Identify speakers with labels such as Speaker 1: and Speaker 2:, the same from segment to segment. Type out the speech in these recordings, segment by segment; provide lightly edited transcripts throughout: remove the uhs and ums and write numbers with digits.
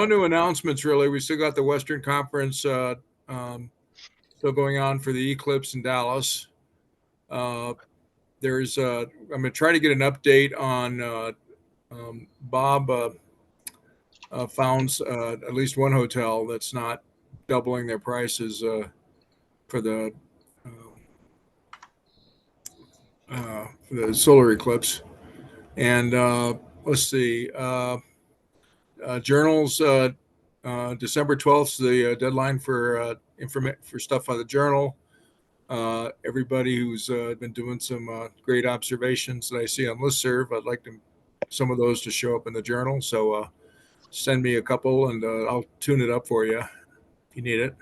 Speaker 1: No new announcements really. We still got the Western Conference still going on for the eclipse in Dallas. There's I'm going to try to get an update on Bob found at least one hotel that's not doubling their prices for the solar eclipse. And let's see, journals. December 12th is the deadline for for stuff on the journal. Everybody who's been doing some great observations that I see on listserv, I'd like some of those to show up in the journal. So send me a couple, and I'll tune it up for you if you need it.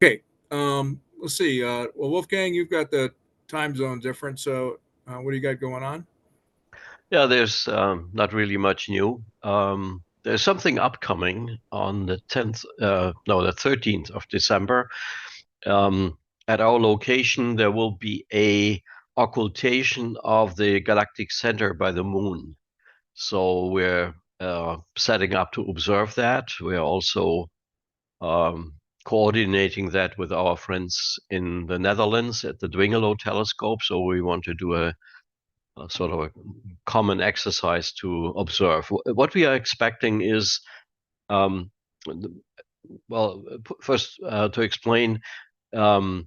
Speaker 1: Okay, let's see. Well, Wolfgang, you've got the time zone difference. So what do you got going on?
Speaker 2: Yeah, there's not really much new. There's something upcoming on the 13th of December. At our location, there will be a occultation of the galactic center by the moon. So we're setting up to observe that. We're also coordinating that with our friends in the Netherlands at the Dwingelo telescope. So we want to do a sort of a common exercise to observe. What we are expecting is, well, first to explain, the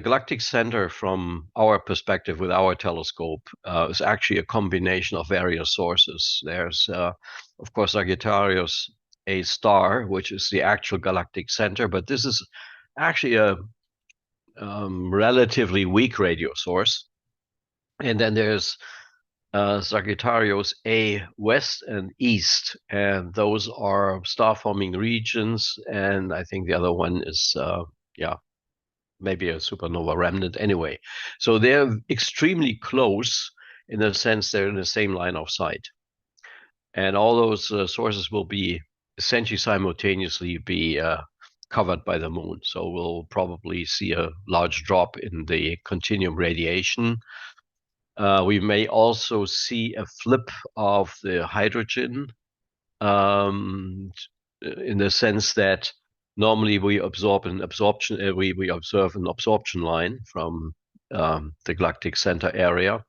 Speaker 2: galactic center from our perspective with our telescope is actually a combination of various sources. There's, of course, Sagittarius A star, which is the actual galactic center, but this is actually a relatively weak radio source. And then there's Sagittarius A west and east, and those are star-forming regions. And I think the other one is, maybe a supernova remnant anyway. So they're extremely close in the sense they're in the same line of sight. And all those sources will be essentially simultaneously be covered by the moon. So we'll probably see a large drop in the continuum radiation. We may also see a flip of the hydrogen in the sense that normally we observe an absorption line from the galactic center area.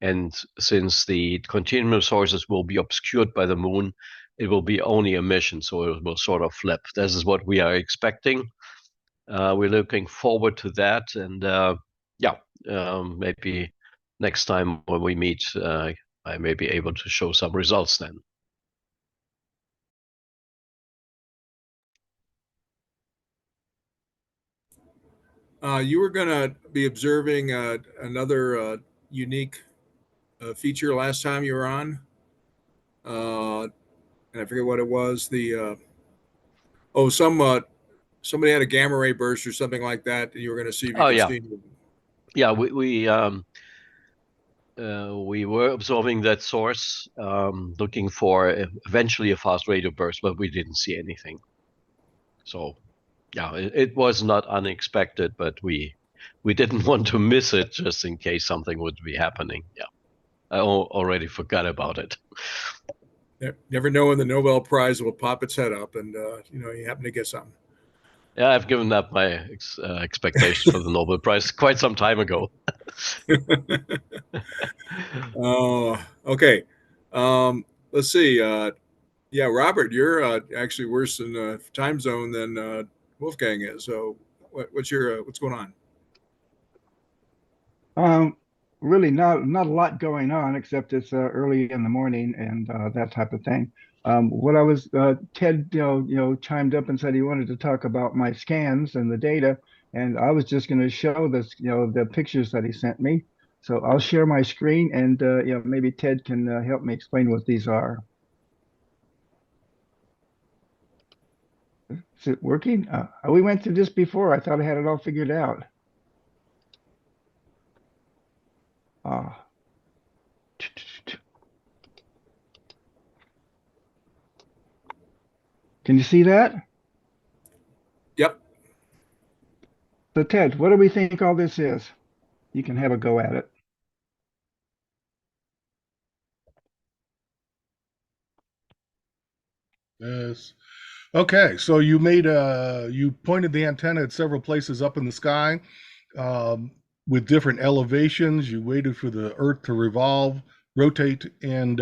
Speaker 2: And since the continuum sources will be obscured by the moon, it will be only emission, so it will sort of flip. This is what we are expecting. We're looking forward to that, and maybe next time when we meet, I may be able to show some results then.
Speaker 1: You were going to be observing another unique feature last time you were on, and I forget what it was. Somebody had a gamma ray burst or something like that, and you were going to see if you could see.
Speaker 2: Yeah, we were observing that source, looking for eventually a fast radio burst, but we didn't see anything. So, yeah, it was not unexpected, but we didn't want to miss it just in case something would be happening. Yeah, I already forgot about it.
Speaker 1: Never know when the Nobel Prize will pop its head up, and you happen to get something.
Speaker 2: Yeah, I've given up my expectations for the Nobel Prize quite some time ago.
Speaker 1: Oh, okay. Let's see. Yeah, Robert, you're actually worse in the time zone than Wolfgang is. So, what's going
Speaker 3: on? Really, not a lot going on except it's early in the morning and that type of thing. What I was Ted, chimed up and said he wanted to talk about my scans and the data, and I was just going to show this, the pictures that he sent me. So I'll share my screen, and maybe Ted can help me explain what these are. Is it working? We went through this before. I thought I had it all figured out. Can you see that?
Speaker 1: Yep.
Speaker 3: So Ted, what do we think all this is? You can have a go at it.
Speaker 4: Yes. Okay, so you made you pointed the antenna at several places up in the sky, um, with different elevations. You waited for the Earth to revolve, rotate, and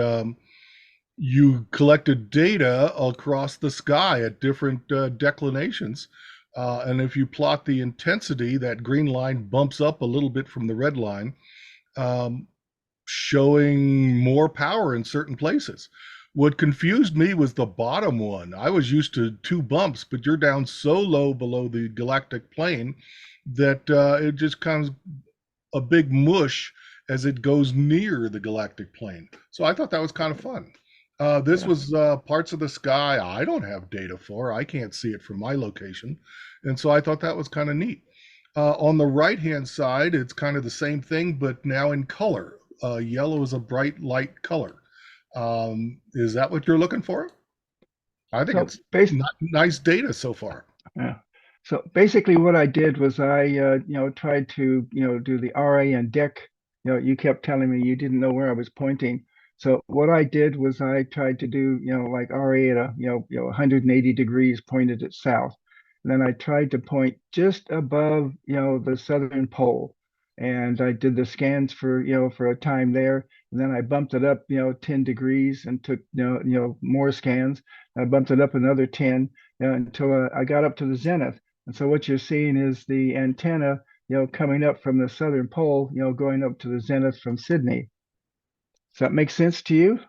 Speaker 4: you collected data across the sky at different declinations. And if you plot the intensity, that green line bumps up a little bit from the red line, um, showing more power in certain places. What confused me was the bottom one. I was used to two bumps, but you're down so low below the galactic plane that it just comes a big mush as it goes near the galactic plane. So I thought that was kind of fun. This
Speaker 3: Yeah.
Speaker 4: was parts of the sky I don't have data for. I can't see it from my location. And so I thought that was kind of neat. On the right hand side, it's kind of the same thing, but now in color. Yellow is a bright light color. Is that what you're looking for? I think
Speaker 3: So
Speaker 4: it's
Speaker 3: based,
Speaker 4: nice data so far.
Speaker 3: yeah. So basically, what I did was I, tried to, do the RA and DEC. You kept telling me you didn't know where I was pointing. So what I did was I tried to do, like RA at a, 180 degrees pointed at south. And then I tried to point just above, the southern pole. And I did the scans for, for a time there. And then I bumped it up, 10 degrees and took, more scans. I bumped it up another 10, until I got up to the zenith. And so what you're seeing is the antenna, coming up from the southern pole, going up to the zenith from Sydney. Does that make sense to you?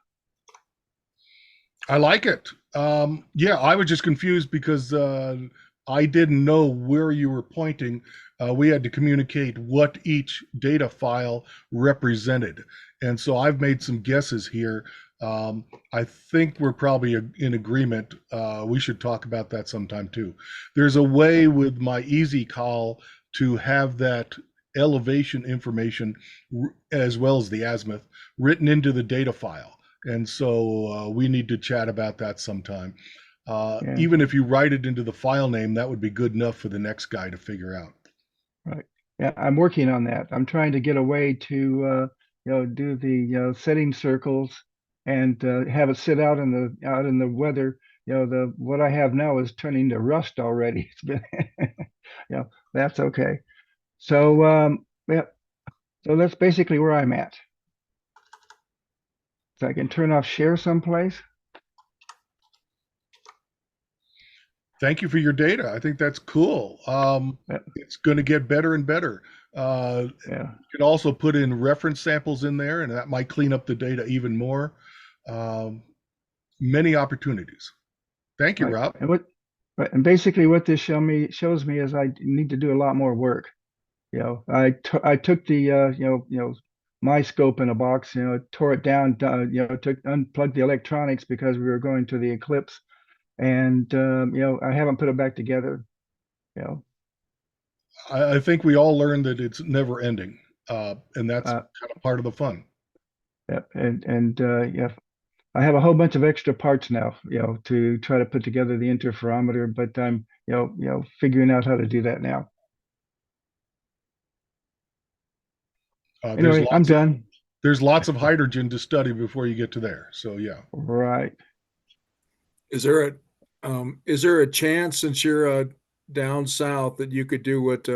Speaker 4: I like it. Yeah, I was just confused because I didn't know where you were pointing. We had to communicate what each data file represented. And so I've made some guesses here. I think we're probably in agreement. We should talk about that sometime too. There's a way with my easy call to have that elevation information as well as the azimuth written into the data file. And so we need to chat about that sometime.
Speaker 3: Yeah,
Speaker 4: Even if you write it into the file name, that would be good enough for the next guy to figure out.
Speaker 3: right. Yeah, I'm working on that. I'm trying to get a way to, do the setting circles and have it sit out in the weather. The what I have now is turning to rust already. It's been, that's okay. So, yeah, so that's basically where I'm at. So I can turn off share someplace.
Speaker 4: Thank you for your data. I think that's cool. It's going to get better and better.
Speaker 3: Yeah.
Speaker 4: You can also put in reference samples in there, and that might clean up the data even more. Many opportunities. Thank you,
Speaker 3: Right.
Speaker 4: Rob.
Speaker 3: And basically what this shows me is I need to do a lot more work. I took the my scope in a box, tore it down, unplugged the electronics because we were going to the eclipse, and I haven't put it back together. You know,
Speaker 4: I think we all learned that it's never ending, and that's
Speaker 3: uh,
Speaker 4: kind of part of the fun.
Speaker 3: yeah, and yeah, I have a whole bunch of extra parts now, to try to put together the interferometer, but I'm, figuring out how to do that now. Anyway, I'm done.
Speaker 4: There's lots of hydrogen to study before you get to there. So yeah.
Speaker 3: Right.
Speaker 1: Is there a chance, since you're down south, that you could do what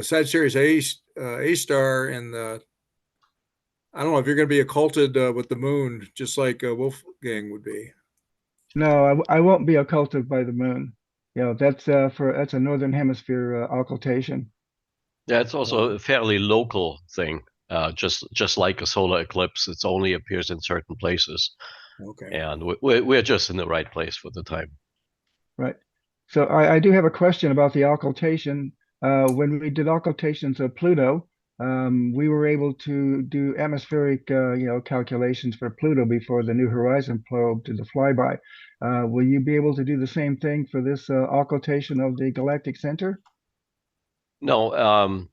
Speaker 1: Sagittarius A star and I don't know if you're going to be occulted with the moon, just like Wolfgang would be.
Speaker 3: No, I won't be occulted by the moon. That's a northern hemisphere occultation.
Speaker 2: Yeah, it's also a fairly local thing. Just like a solar eclipse, it only appears in certain places.
Speaker 1: Okay.
Speaker 2: And we're just in the right place for the time.
Speaker 3: Right. So I do have a question about the occultation. When we did occultations of Pluto, we were able to do atmospheric, calculations for Pluto before the New Horizon probe did the flyby. Will you be able to do the same thing for this occultation of the galactic center?
Speaker 2: No,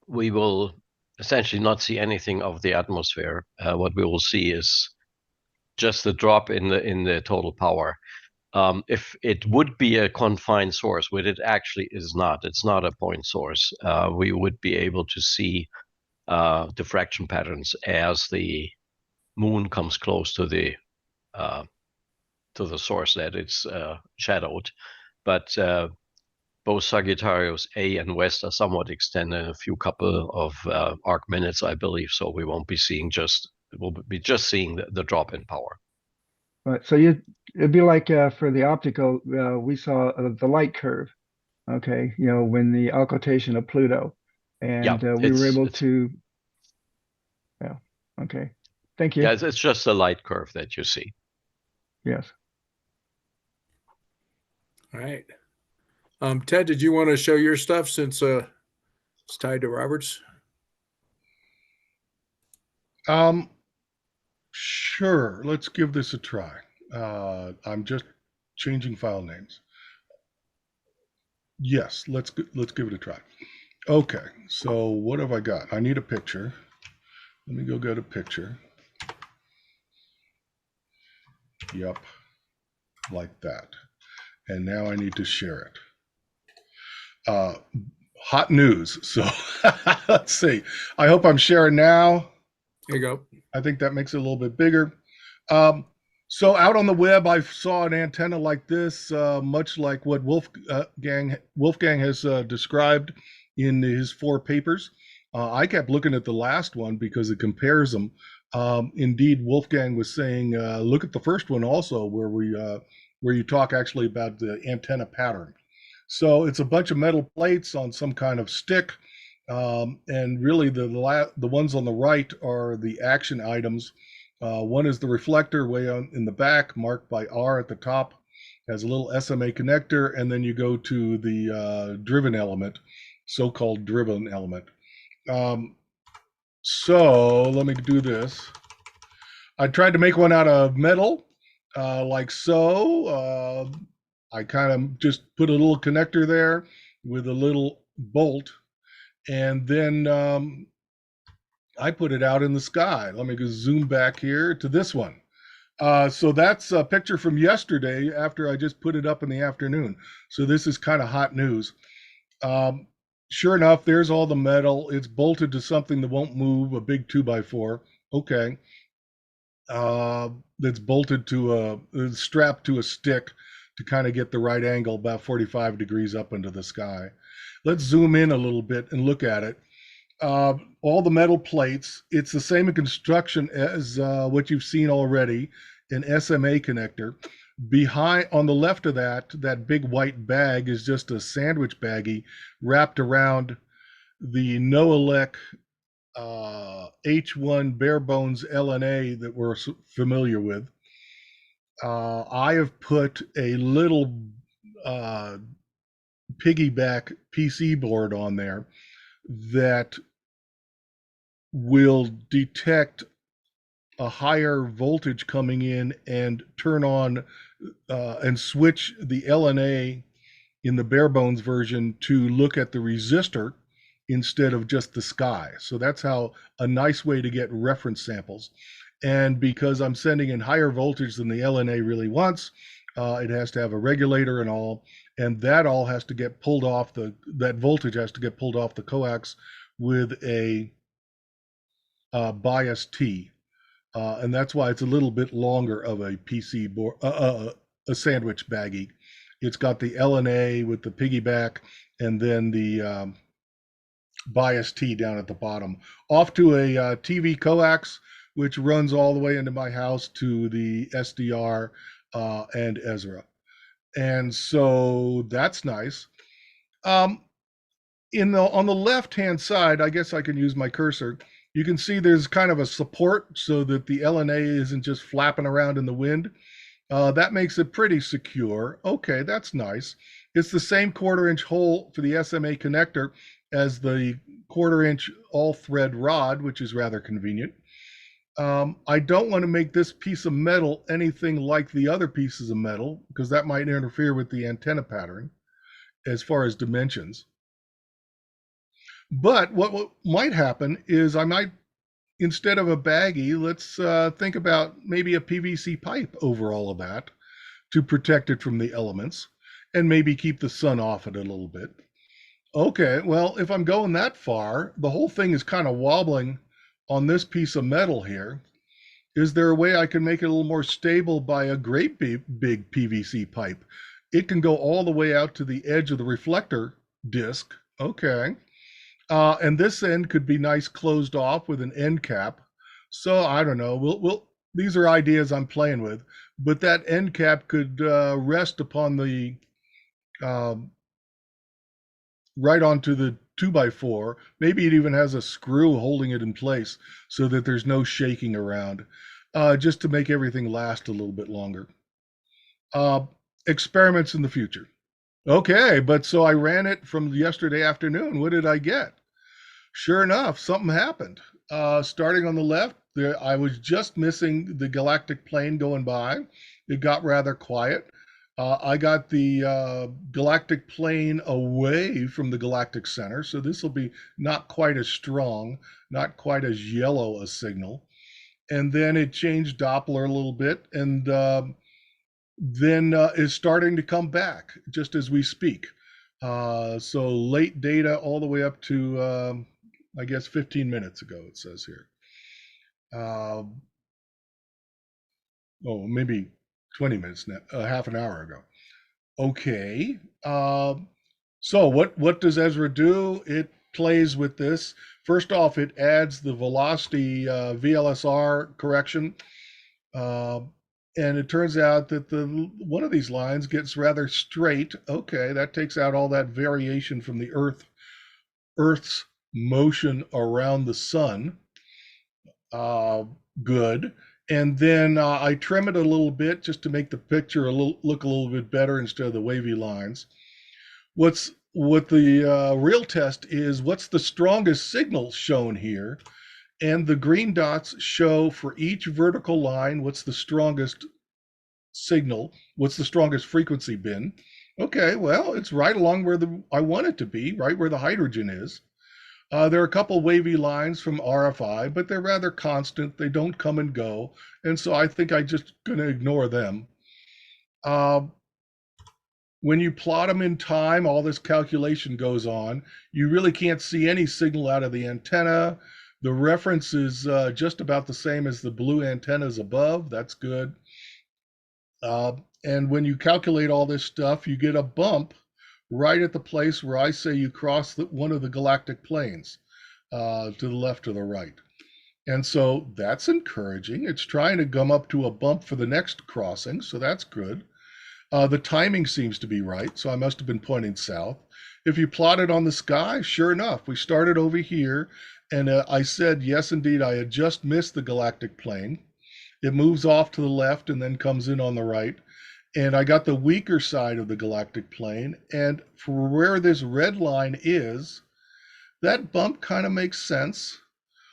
Speaker 2: we will essentially not see anything of the atmosphere. What we will see is just the drop in the total power. If it would be a confined source, which it actually is not, it's not a point source, we would be able to see diffraction patterns as the moon comes close to the to the source that it's shadowed. But both Sagittarius A and West are somewhat extended, a few couple of arc minutes, I believe. So we won't be seeing we'll be just seeing the drop in power.
Speaker 3: Right. So it'd be like for the optical, we saw the light curve. Okay, when the occultation of Pluto, and we were able to. Yeah. Okay. Thank you.
Speaker 2: Yeah, it's just a light curve that you see.
Speaker 3: Yes.
Speaker 1: All right. Ted, did you want to show your stuff since it's tied to Robert's?
Speaker 4: Sure. Let's give this a try. I'm just changing file names. Yes, let's give it a try. Okay, so what have I got? I need a picture. Let me go get a picture. Yep, like that. And now I need to share it. Hot news. So let's see. I hope I'm sharing now.
Speaker 1: There you go.
Speaker 4: I think that makes it a little bit bigger. So out on the web, I saw an antenna like this, much like what Wolfgang has described in his 4 papers. I kept looking at the last one because it compares them. Indeed, Wolfgang was saying, look at the first one also, where you talk actually about the antenna pattern. So it's a bunch of metal plates on some kind of stick. And really the ones on the right are the action items. One is the reflector way on in the back, marked by R at the top, has a little SMA connector, and then you go to the driven element, so-called driven element. So let me do this. I tried to make one out of metal, like so. I kind of just put a little connector there with a little bolt, and then I put it out in the sky. Let me go zoom back here to this one. So that's a picture from yesterday after I just put it up in the afternoon. So this is kind of hot news. Sure enough, there's all the metal. It's bolted to something that won't move, a big 2x4. Okay. That's bolted to strapped to a stick to kind of get the right angle, about 45 degrees up into the sky. Let's zoom in a little bit and look at it. All the metal plates, it's the same in construction as what you've seen already, an SMA connector. Behind, on the left of that big white bag is just a sandwich baggie wrapped around the Noelec H1 bare bones LNA that we're familiar with. I have put a little piggyback PC board on there that will detect a higher voltage coming in and turn on and switch the LNA in the bare bones version to look at the resistor instead of just the sky. So that's how a nice way to get reference samples. And because I'm sending in higher voltage than the LNA really wants, it has to have a regulator and all, and that all has to get pulled off that voltage has to get pulled off the coax with a bias T. And that's why it's a little bit longer of a PC board, a sandwich baggie. It's got the LNA with the piggyback and then the bias T down at the bottom, off to a TV coax, which runs all the way into my house to the SDR and EZRA. And so that's nice. On the left-hand side, I guess I can use my cursor. You can see there's kind of a support so that the LNA isn't just flapping around in the wind. That makes it pretty secure. Okay, that's nice. It's the same 1/4-inch hole for the SMA connector as the 1/4-inch all-thread rod, which is rather convenient. I don't want to make this piece of metal anything like the other pieces of metal because that might interfere with the antenna pattern as far as dimensions. But what might happen is I might, instead of a baggie, let's think about maybe a PVC pipe over all of that to protect it from the elements and maybe keep the sun off it a little bit. Okay, well, if I'm going that far, the whole thing is kind of wobbling on this piece of metal here. Is there a way I can make it a little more stable by a great big PVC pipe? It can go all the way out to the edge of the reflector disc. Okay. And this end could be nice closed off with an end cap. So I don't know. These are ideas I'm playing with, but that end cap could rest upon the right onto the 2x4. Maybe it even has a screw holding it in place so that there's no shaking around, just to make everything last a little bit longer. Experiments in the future. Okay, but so I ran it from yesterday afternoon. What did I get? Sure enough, something happened. Starting on the left, I was just missing the galactic plane going by. It got rather quiet. I got the galactic plane away from the galactic center, so this will be not quite as strong, not quite as yellow a signal. And then it changed Doppler a little bit, and then is starting to come back just as we speak. So late data all the way up to, I guess, 15 minutes ago, it says here. Oh, maybe 20 minutes now, half an hour ago. Okay. So what does EZRA do? It plays with this. First off, it adds the velocity VLSR correction. And it turns out that one of these lines gets rather straight. Okay, that takes out all that variation from the Earth's motion around the sun. Good. And then I trim it a little bit just to make the picture look a little bit better instead of the wavy lines. What the real test is, what's the strongest signal shown here? And the green dots show for each vertical line what's the strongest signal, what's the strongest frequency bin. Okay, well, it's right along where I want it to be, right where the hydrogen is. There are a couple wavy lines from RFI, but they're rather constant. They don't come and go. And so I think I'm just going to ignore them. When you plot them in time, all this calculation goes on. You really can't see any signal out of the antenna. The reference is just about the same as the blue antennas above. That's good. And when you calculate all this stuff, you get a bump right at the place where I say you cross one of the galactic planes to the left or the right. And so that's encouraging. It's trying to come up to a bump for the next crossing, so that's good. The timing seems to be right, so I must have been pointing south. If you plot it on the sky, sure enough, we started over here, and I said, yes, indeed, I had just missed the galactic plane. It moves off to the left and then comes in on the right. And I got the weaker side of the galactic plane. And for where this red line is, that bump kind of makes sense.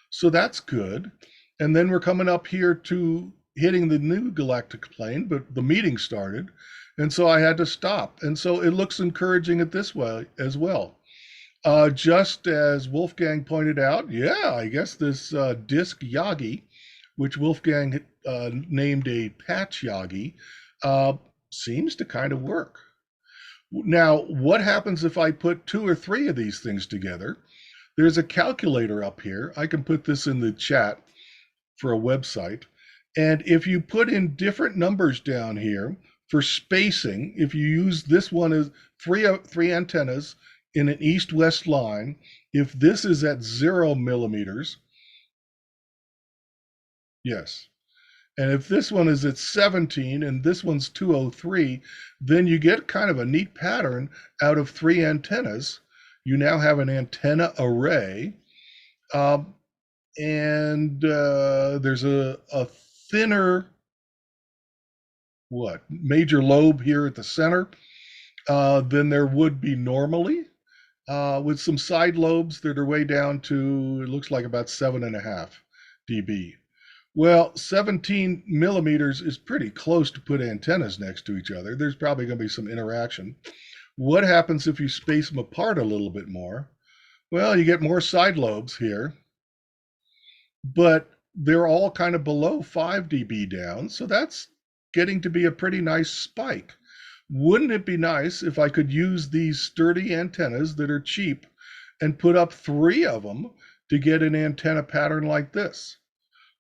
Speaker 4: So that's good. And then we're coming up here to hitting the new galactic plane, but the meeting started. And so I had to stop. And so it looks encouraging at this way as well. Just as Wolfgang pointed out, yeah, I guess this disk Yagi, which Wolfgang named a patch Yagi, seems to kind of work. Now, what happens if I put 2 or 3 of these things together? There's a calculator up here. I can put this in the chat for a website. And if you put in different numbers down here for spacing, if you use this one as three antennas in an east-west line, if this is at 0 millimeters, yes. And if this one is at 17 and this one's 203, then you get kind of a neat pattern out of 3 antennas. You now have an antenna array. And there's a thinner, major lobe here at the center than there would be normally, with some side lobes that are way down to, it looks like about 7.5 dB. Well, 17 millimeters is pretty close to put antennas next to each other. There's probably going to be some interaction. What happens if you space them apart a little bit more? Well, you get more side lobes here, but they're all kind of below 5 dB down, so that's getting to be a pretty nice spike. Wouldn't it be nice if I could use these sturdy antennas that are cheap and put up 3 of them to get an antenna pattern like this?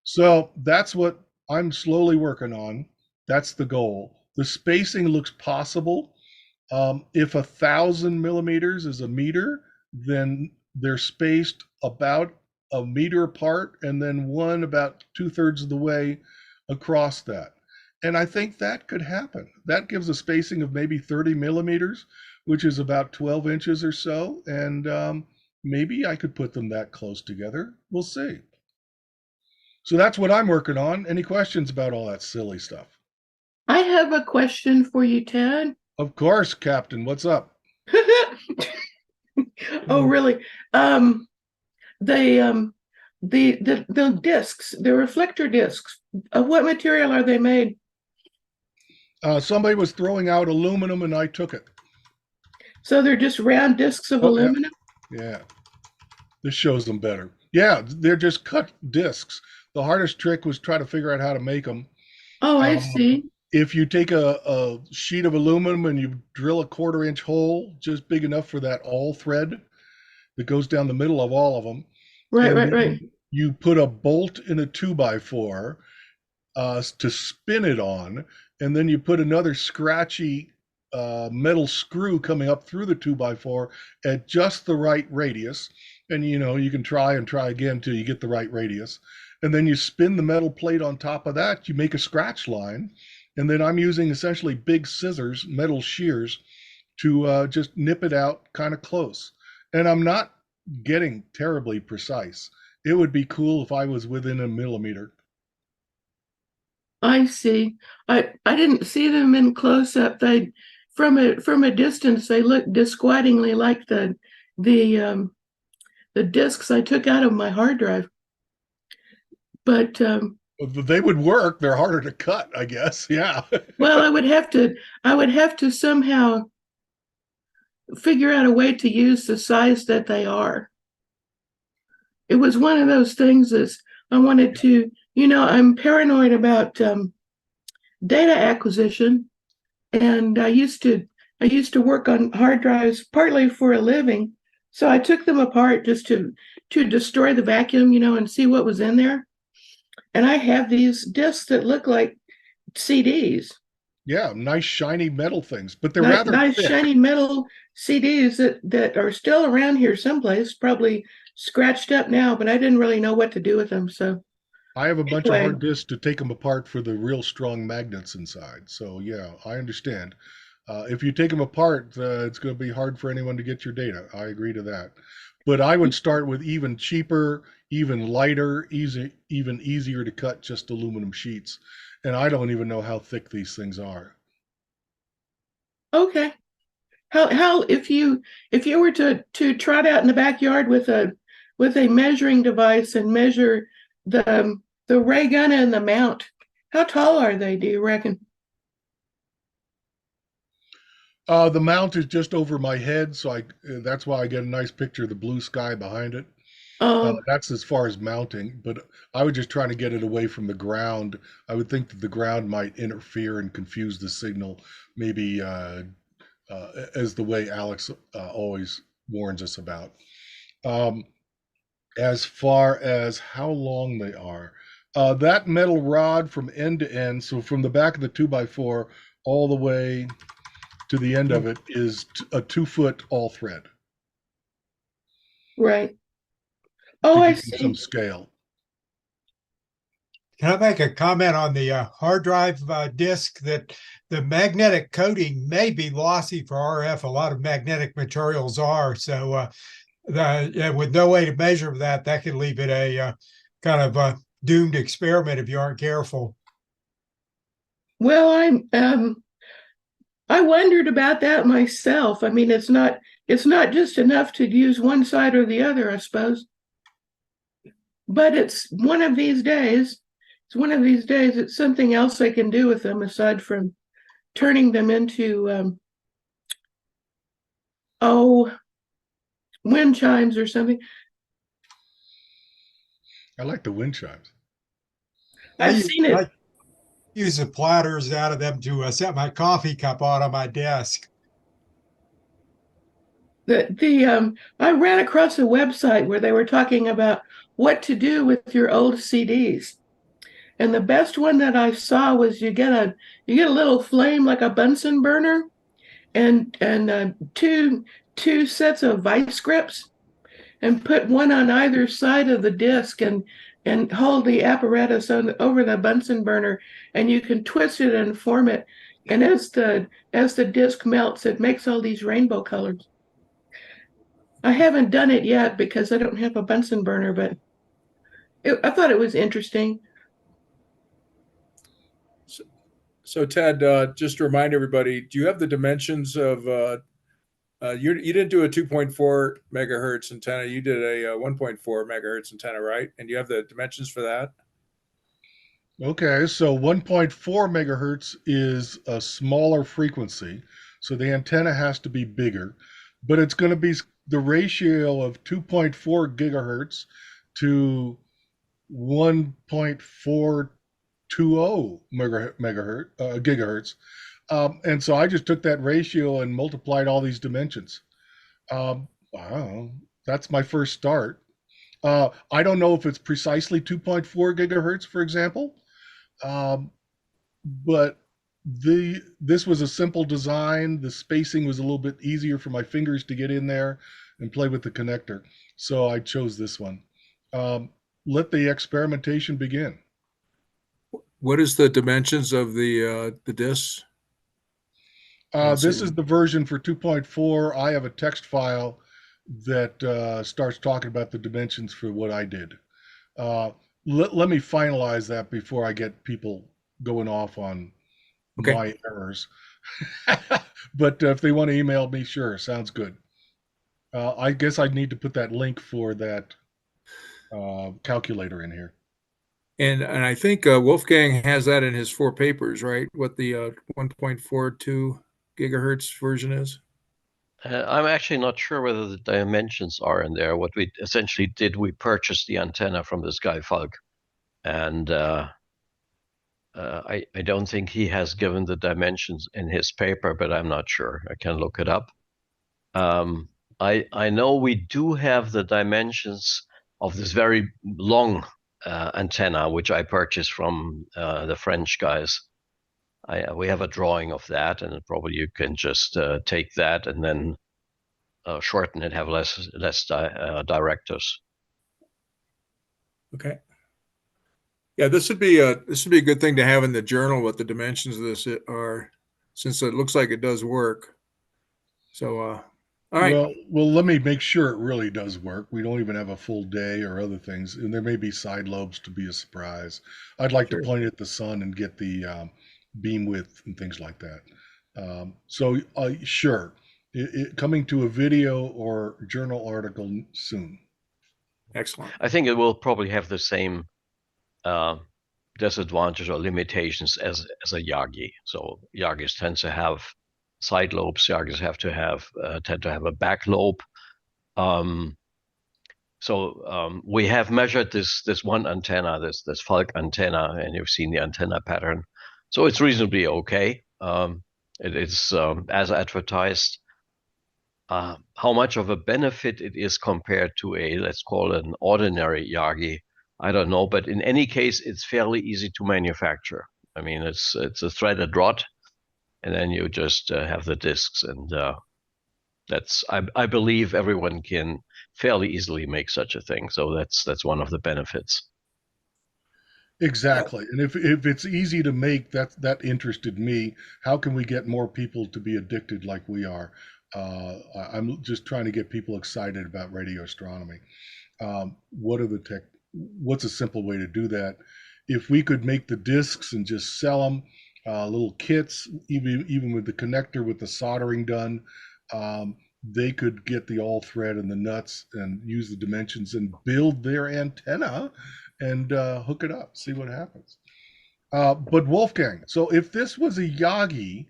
Speaker 4: So that's what I'm slowly working on. That's the goal. The spacing looks possible. If 1,000 millimeters is a meter, then they're spaced about a meter apart, and then one about 2/3 of the way across that. And I think that could happen. That gives a spacing of maybe 30 millimeters, which is about 12 inches or so. And maybe I could put them that close together. We'll see. So that's what I'm working on. Any questions about all that silly stuff?
Speaker 5: I have a question for you, Ted.
Speaker 4: Of course, Captain. What's up?
Speaker 5: Oh, really? The discs, the reflector discs, of what material are they made?
Speaker 4: Somebody was throwing out aluminum and I took it.
Speaker 5: So they're just round discs of
Speaker 4: Oh, yeah.
Speaker 5: aluminum?
Speaker 4: Yeah. This shows them better. Yeah, they're just cut discs. The hardest trick was try to figure out how to make them.
Speaker 5: Oh, I see.
Speaker 4: If you take a sheet of aluminum and you drill a 1/4-inch hole just big enough for that all thread that goes down the middle of all of them.
Speaker 5: Right,
Speaker 4: and
Speaker 5: right,
Speaker 4: then
Speaker 5: right.
Speaker 4: You put a bolt in a 2x4 to spin it on, and then you put another scratchy metal screw coming up through the 2x4 at just the right radius. And you can try and try again till you get the right radius. And then you spin the metal plate on top of that, you make a scratch line. And then I'm using essentially big scissors, metal shears, to just nip it out kind of close. And I'm not getting terribly precise. It would be cool if I was within a millimeter.
Speaker 5: I see. I didn't see them in close up. They from a distance they look disquietingly like the discs I took out of my hard drive. But
Speaker 4: They would work. They're harder to cut, I guess. Yeah.
Speaker 5: well, I would have to somehow figure out a way to use the size that they are. It was one of those things that I wanted to, I'm paranoid about data acquisition, and I used to work on hard drives partly for a living. So I took them apart just to destroy the vacuum, and see what was in there. And I have these discs that look like CDs.
Speaker 4: Yeah, nice shiny metal things, but they're
Speaker 5: nice,
Speaker 4: rather
Speaker 5: nice
Speaker 4: thick.
Speaker 5: shiny metal CDs that are still around here someplace, probably scratched up now, but I didn't really know what to do with them. So
Speaker 4: I have a bunch of
Speaker 5: anyway.
Speaker 4: hard disks to take them apart for the real strong magnets inside. So yeah, I understand. If you take them apart, it's going to be hard for anyone to get your data. I agree to that. But I would start with even cheaper, even lighter, even easier to cut, just aluminum sheets. And I don't even know how thick these things are.
Speaker 5: Okay. How if you were to trot out in the backyard with a measuring device and measure the ray gun and the mount, how tall are they, do you reckon?
Speaker 4: The mount is just over my head, so that's why I get a nice picture of the blue sky behind it. That's as far as mounting, but I would just try to get it away from the ground. I would think that the ground might interfere and confuse the signal, maybe as the way Alex always warns us about. As far as how long they are, that metal rod from end to end, so from the back of the 2x4 all the way to the end of it, is a 2-foot all thread.
Speaker 5: Right. Oh, I see.
Speaker 4: Some scale.
Speaker 6: Can I make a comment on the hard drive disk that the magnetic coating may be lossy for RF? A lot of magnetic materials are. So with no way to measure that could leave it a kind of a doomed experiment if you aren't careful.
Speaker 5: Well, I wondered about that myself. I mean, it's not just enough to use one side or the other, I suppose. But it's one of these days. It's something else I can do with them aside from turning them into wind chimes or something.
Speaker 4: I like the wind chimes.
Speaker 5: I've seen it.
Speaker 6: I use the platters out of them to set my coffee cup on my desk.
Speaker 5: I ran across a website where they were talking about what to do with your old CDs. And the best one that I saw was you get a little flame like a Bunsen burner, and two sets of vice grips, and put one on either side of the disc, and hold the apparatus over the Bunsen burner, and you can twist it and form it. And as the disc melts, it makes all these rainbow colors. I haven't done it yet because I don't have a Bunsen burner, but I thought it was interesting.
Speaker 1: So Ted, just to remind everybody, do you have the dimensions of, you didn't do a 2.4 megahertz antenna, you did a 1.4 megahertz antenna, right? And you have the dimensions for that?
Speaker 4: Okay, so 1.4 megahertz is a smaller frequency, so the antenna has to be bigger, but it's going to be the ratio of 2.4 gigahertz to 1.420 gigahertz. And so I just took that ratio and multiplied all these dimensions. Wow, that's my first start. I don't know if it's precisely 2.4 gigahertz, for example, but this was a simple design. The spacing was a little bit easier for my fingers to get in there and play with the connector, so I chose this one. Let the experimentation begin.
Speaker 1: What is the dimensions of the discs?
Speaker 4: This is the version for 2.4. I have a text file that starts talking about the dimensions for what I did. Let me finalize that before I get people going off on my errors. But if they want to email me, sure, sounds good. I guess I'd need to put that link for that calculator in here.
Speaker 1: And I think Wolfgang has that in his 4 papers, right? What the 1.42 gigahertz version is?
Speaker 2: I'm actually not sure whether the dimensions are in there. What we essentially did, we purchased the antenna from this guy, Falk. And I don't think he has given the dimensions in his paper, but I'm not sure. I can look it up. I know we do have the dimensions of this very long antenna, which I purchased from the French guys. We have a drawing of that, and probably you can just take that and then shorten it, have less directors.
Speaker 1: Okay. Yeah, this would be a good thing to have in the journal, what the dimensions of this are, since it looks like it does work. So, all right.
Speaker 4: Well, let me make sure it really does work. We don't even have a full day or other things, and there may be side lobes to be a surprise. I'd like to point at the sun and get the beam width and things like that. Sure, coming to a video or journal article soon.
Speaker 1: Excellent.
Speaker 2: I think it will probably have the same disadvantage or limitations as a Yagi. So Yagis tend to have side lobes. Yagis tend to have a back lobe. We have measured this one antenna, this Falk antenna, and you've seen the antenna pattern. So it's reasonably okay. It is as advertised. How much of a benefit it is compared to let's call it an ordinary Yagi, I don't know. But in any case, it's fairly easy to manufacture. I mean, it's a threaded rod, and then you just have the discs, and I believe everyone can fairly easily make such a thing. So that's one of the benefits.
Speaker 4: Exactly. And if it's easy to make, that interested me. How can we get more people to be addicted like we are? I'm just trying to get people excited about radio astronomy. What's a simple way to do that? If we could make the discs and just sell them, little kits, even with the connector with the soldering done, they could get the all thread and the nuts and use the dimensions and build their antenna and hook it up, see what happens. But Wolfgang, so if this was a Yagi,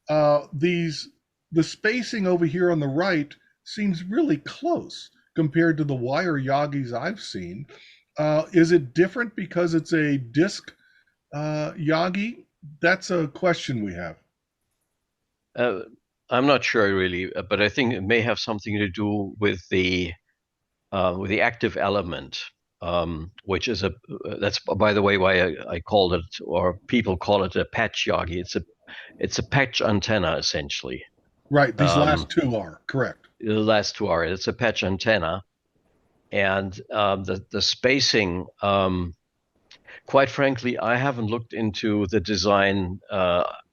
Speaker 4: the spacing over here on the right seems really close compared to the wire Yagis I've seen. Is it different because it's a disc Yagi? That's a question we have.
Speaker 2: I'm not sure really, but I think it may have something to do with the active element. which is that's by the way why I called it, or people call it, a patch Yagi. It's a patch antenna essentially.
Speaker 4: Right. These last two are correct.
Speaker 2: The last two are. It's a patch antenna, and the spacing. Quite frankly, I haven't looked into the design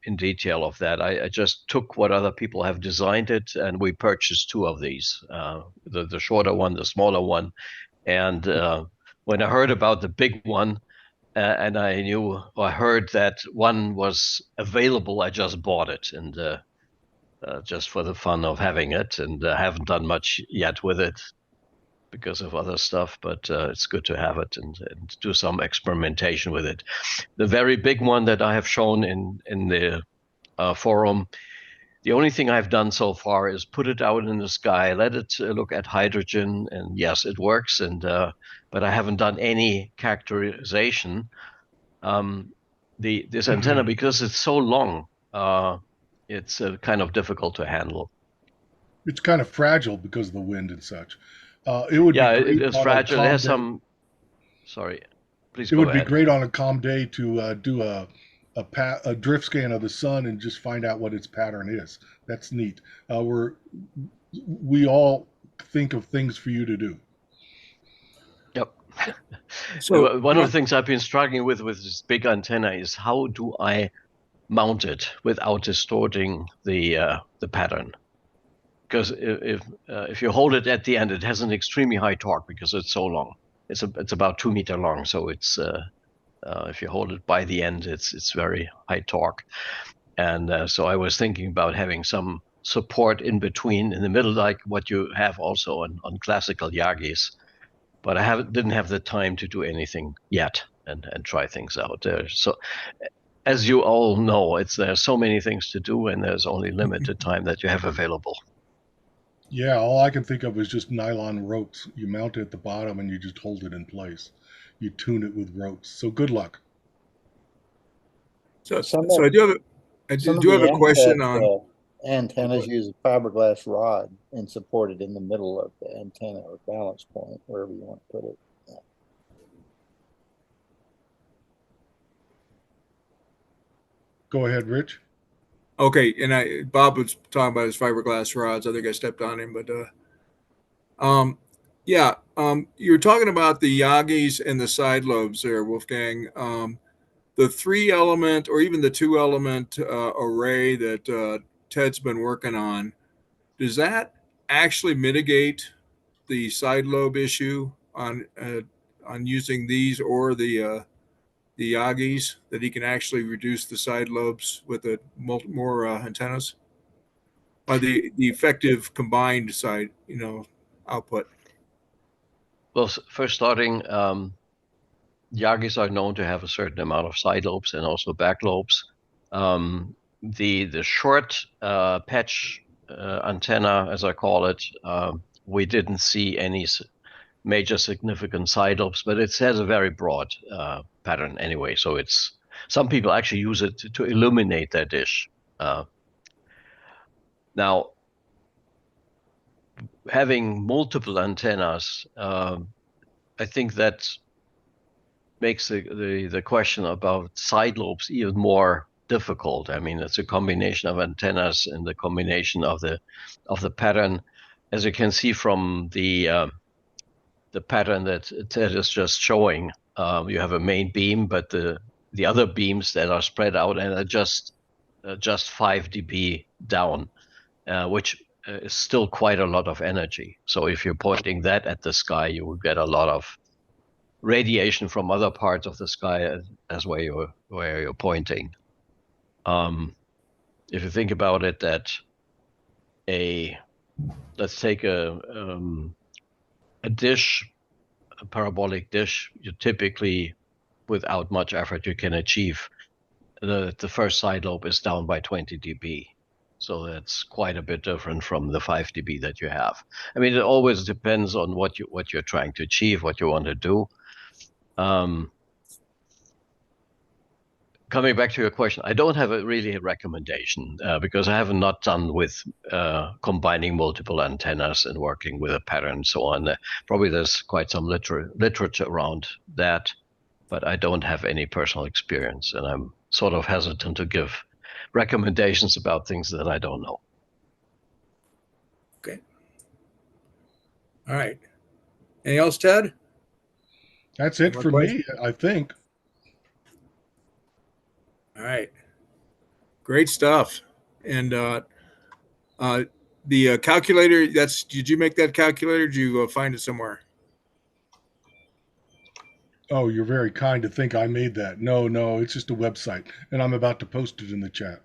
Speaker 2: in detail of that. I just took what other people have designed it, and we purchased two of these, the shorter one, the smaller one. And when I heard about the big one, and I heard that one was available, I just bought it, and just for the fun of having it, and I haven't done much yet with it because of other stuff, but it's good to have it and do some experimentation with it. The very big one that I have shown in the forum, the only thing I've done so far is put it out in the sky, let it look at hydrogen, and yes, it works. And but I haven't done any characterization. This antenna, because it's so long, it's kind of difficult to handle.
Speaker 4: It's kind of fragile because of the wind and such. It would
Speaker 2: it is fragile. It has some. Sorry, please.
Speaker 4: It would be great on a calm day to do a drift scan of the sun and just find out what its pattern is. That's neat. We all think of things for you to do.
Speaker 2: Yep.
Speaker 1: So
Speaker 2: one of the things I've been struggling with this big antenna is how do I mount it without distorting the pattern? Because if you hold it at the end, it has an extremely high torque because it's so long. It's about 2 meters long, so it's if you hold it by the end, it's very high torque. And so I was thinking about having some support in between, in the middle, like what you have also on classical Yagis. But I didn't have the time to do anything yet and try things out there. So as you all know, there's so many things to do, and there's only limited time that you have available.
Speaker 4: Yeah, all I can think of is just nylon ropes. You mount it at the bottom and you just hold it in place. You tune it with ropes. So good luck.
Speaker 1: So I do have a question on
Speaker 7: antennas use a fiberglass rod and support it in the middle of the antenna or balance point, wherever you want to put it. Yeah.
Speaker 4: Go ahead, Rich.
Speaker 1: Okay, and Bob was talking about his fiberglass rods. I think I stepped on him, but you're talking about the Yagis and the side lobes there, Wolfgang. The 3-element or even the 2-element array that Ted's been working on, does that actually mitigate the side lobe issue on using these or the Yagis, that he can actually reduce the side lobes with more antennas, or the effective combined side, output?
Speaker 2: Well, first starting, Yagis are known to have a certain amount of side lobes and also back lobes. The short patch antenna, as I call it, we didn't see any major significant side lobes, but it has a very broad pattern anyway. So some people actually use it to illuminate their dish. Now, having multiple antennas, I think that makes the question about side lobes even more difficult. I mean, it's a combination of antennas and the combination of the pattern. As you can see from the pattern that Ted is just showing, you have a main beam, but the other beams that are spread out and are just 5 dB down, which is still quite a lot of energy. So if you're pointing that at the sky, you will get a lot of radiation from other parts of the sky as where you're pointing. If you think about it, that let's take a dish, a parabolic dish, you typically, without much effort, you can achieve the first side lobe is down by 20 dB. So that's quite a bit different from the 5 dB that you have. I mean, it always depends on what you're trying to achieve, what you want to do. coming back to your question, I don't have really a recommendation because I have not done with combining multiple antennas and working with a pattern and so on. Probably there's quite some literature around that, but I don't have any personal experience, and I'm sort of hesitant to give recommendations about things that I don't know.
Speaker 1: Okay. All right. Anything else, Ted?
Speaker 4: That's it
Speaker 1: More
Speaker 4: for
Speaker 1: questions?
Speaker 4: me, I think.
Speaker 1: All right. Great stuff. And the calculator, did you make that calculator? Did you find it somewhere?
Speaker 4: Oh, you're very kind to think I made that. No, it's just a website, and I'm about to post it in the chat.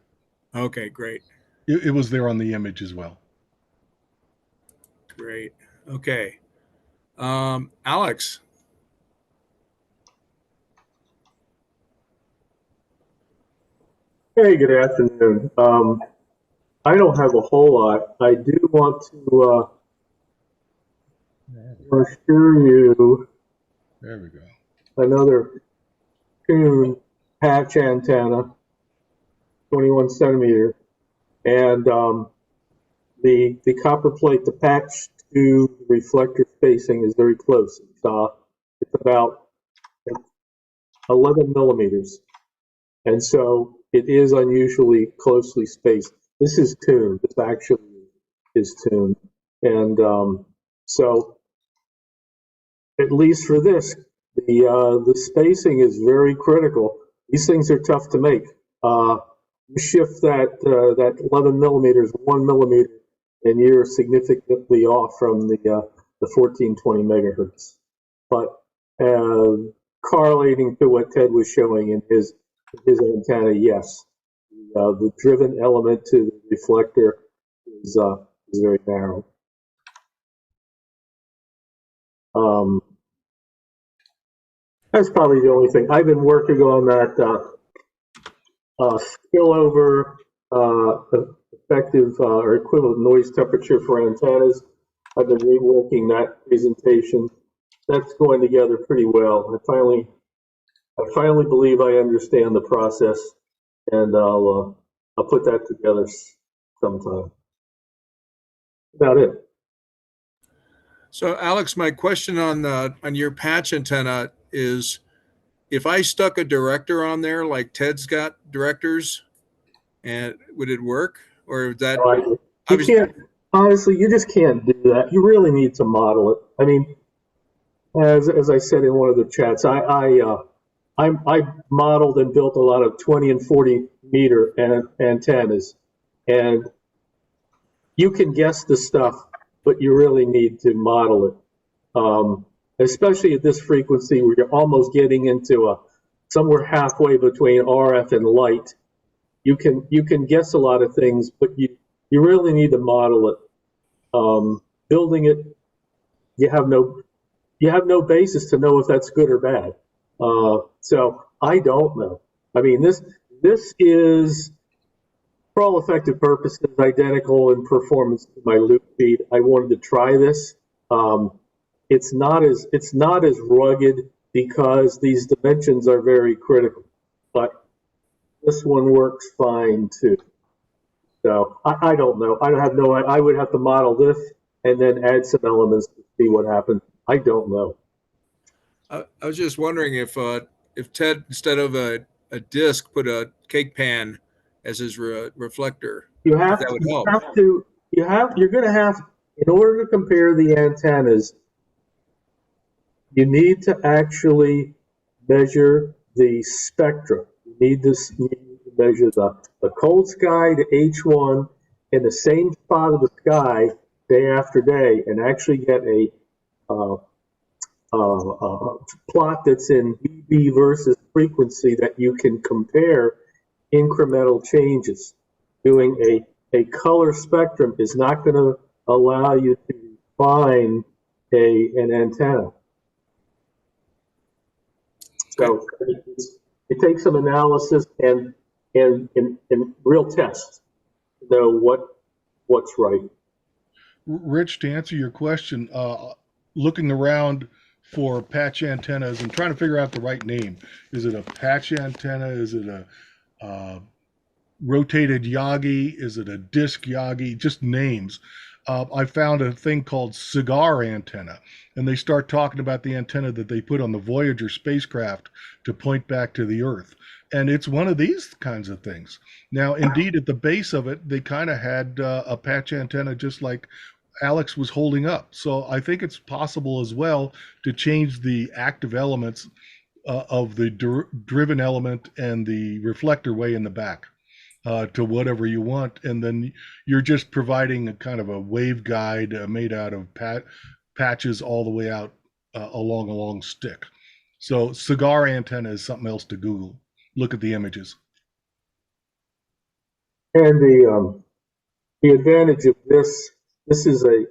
Speaker 1: Okay, great.
Speaker 4: It was there on the image as well.
Speaker 1: Great. Okay. Alex.
Speaker 8: Hey, good afternoon. I don't have a whole lot. I do want to assure you
Speaker 4: There we go.
Speaker 8: another tune patch antenna, 21 centimeter, and the copper plate, the patch to reflector spacing is very close. It's about 11 millimeters, and so it is unusually closely spaced. This is tuned. This actually is tuned, and so at least for this, the spacing is very critical. These things are tough to make. You shift that 11 millimeters 1 millimeter, and you're significantly off from the 1420 megahertz. But correlating to what Ted was showing in his antenna, yes, the driven element to the reflector is very narrow. That's probably the only thing. I've been working on that spillover effective or equivalent noise temperature for antennas. I've been reworking that presentation. That's going together pretty well. I finally believe I understand the process, and I'll put that together sometime. About it.
Speaker 1: So, Alex, my question on your patch antenna is, if I stuck a director on there like Ted's got directors, and would it work? Or that
Speaker 8: you can't, honestly, you just can't do that. You really need to model it. I mean, as I said in one of the chats, I modeled and built a lot of 20 and 40 meter antennas, and you can guess the stuff, but you really need to model it. Especially at this frequency where you're almost getting into somewhere halfway between RF and light. You can guess a lot of things, but you really need to model it. Building it, you have no basis to know if that's good or bad. So I don't know. I mean, this is, for all effective purposes, identical in performance to my loop feed. I wanted to try this. It's not as rugged because these dimensions are very critical, but this one works fine too. So I don't know. I have no. I would have to model this and then add some elements to see what happens. I don't know.
Speaker 1: I was just wondering if Ted, instead of a disc, put a cake pan as his reflector.
Speaker 8: You have
Speaker 1: that would help.
Speaker 8: You're going to have, in order to compare the antennas, you need to actually measure the spectrum. You need to measure the cold sky to H1 in the same spot of the sky day after day, and actually get a plot that's in dB versus frequency that you can compare incremental changes. Doing a color spectrum is not going to allow you to define an antenna. So it takes some analysis and real tests to know what's right.
Speaker 4: Rich, to answer your question, looking around for patch antennas and trying to figure out the right name. Is it a patch antenna? Is it a rotated Yagi? Is it a disc Yagi? Just names. I found a thing called cigar antenna, and they start talking about the antenna that they put on the Voyager spacecraft to point back to the Earth. And it's one of these kinds of things. Now, indeed, at the base of it, they kind of had a patch antenna just like Alex was holding up. So I think it's possible as well to change the active elements of the driven element and the reflector way in the back to whatever you want. And then you're just providing a kind of a waveguide made out of patches all the way out along a long stick. So cigar antenna is something else to Google. Look at the images.
Speaker 8: And the advantage of this is a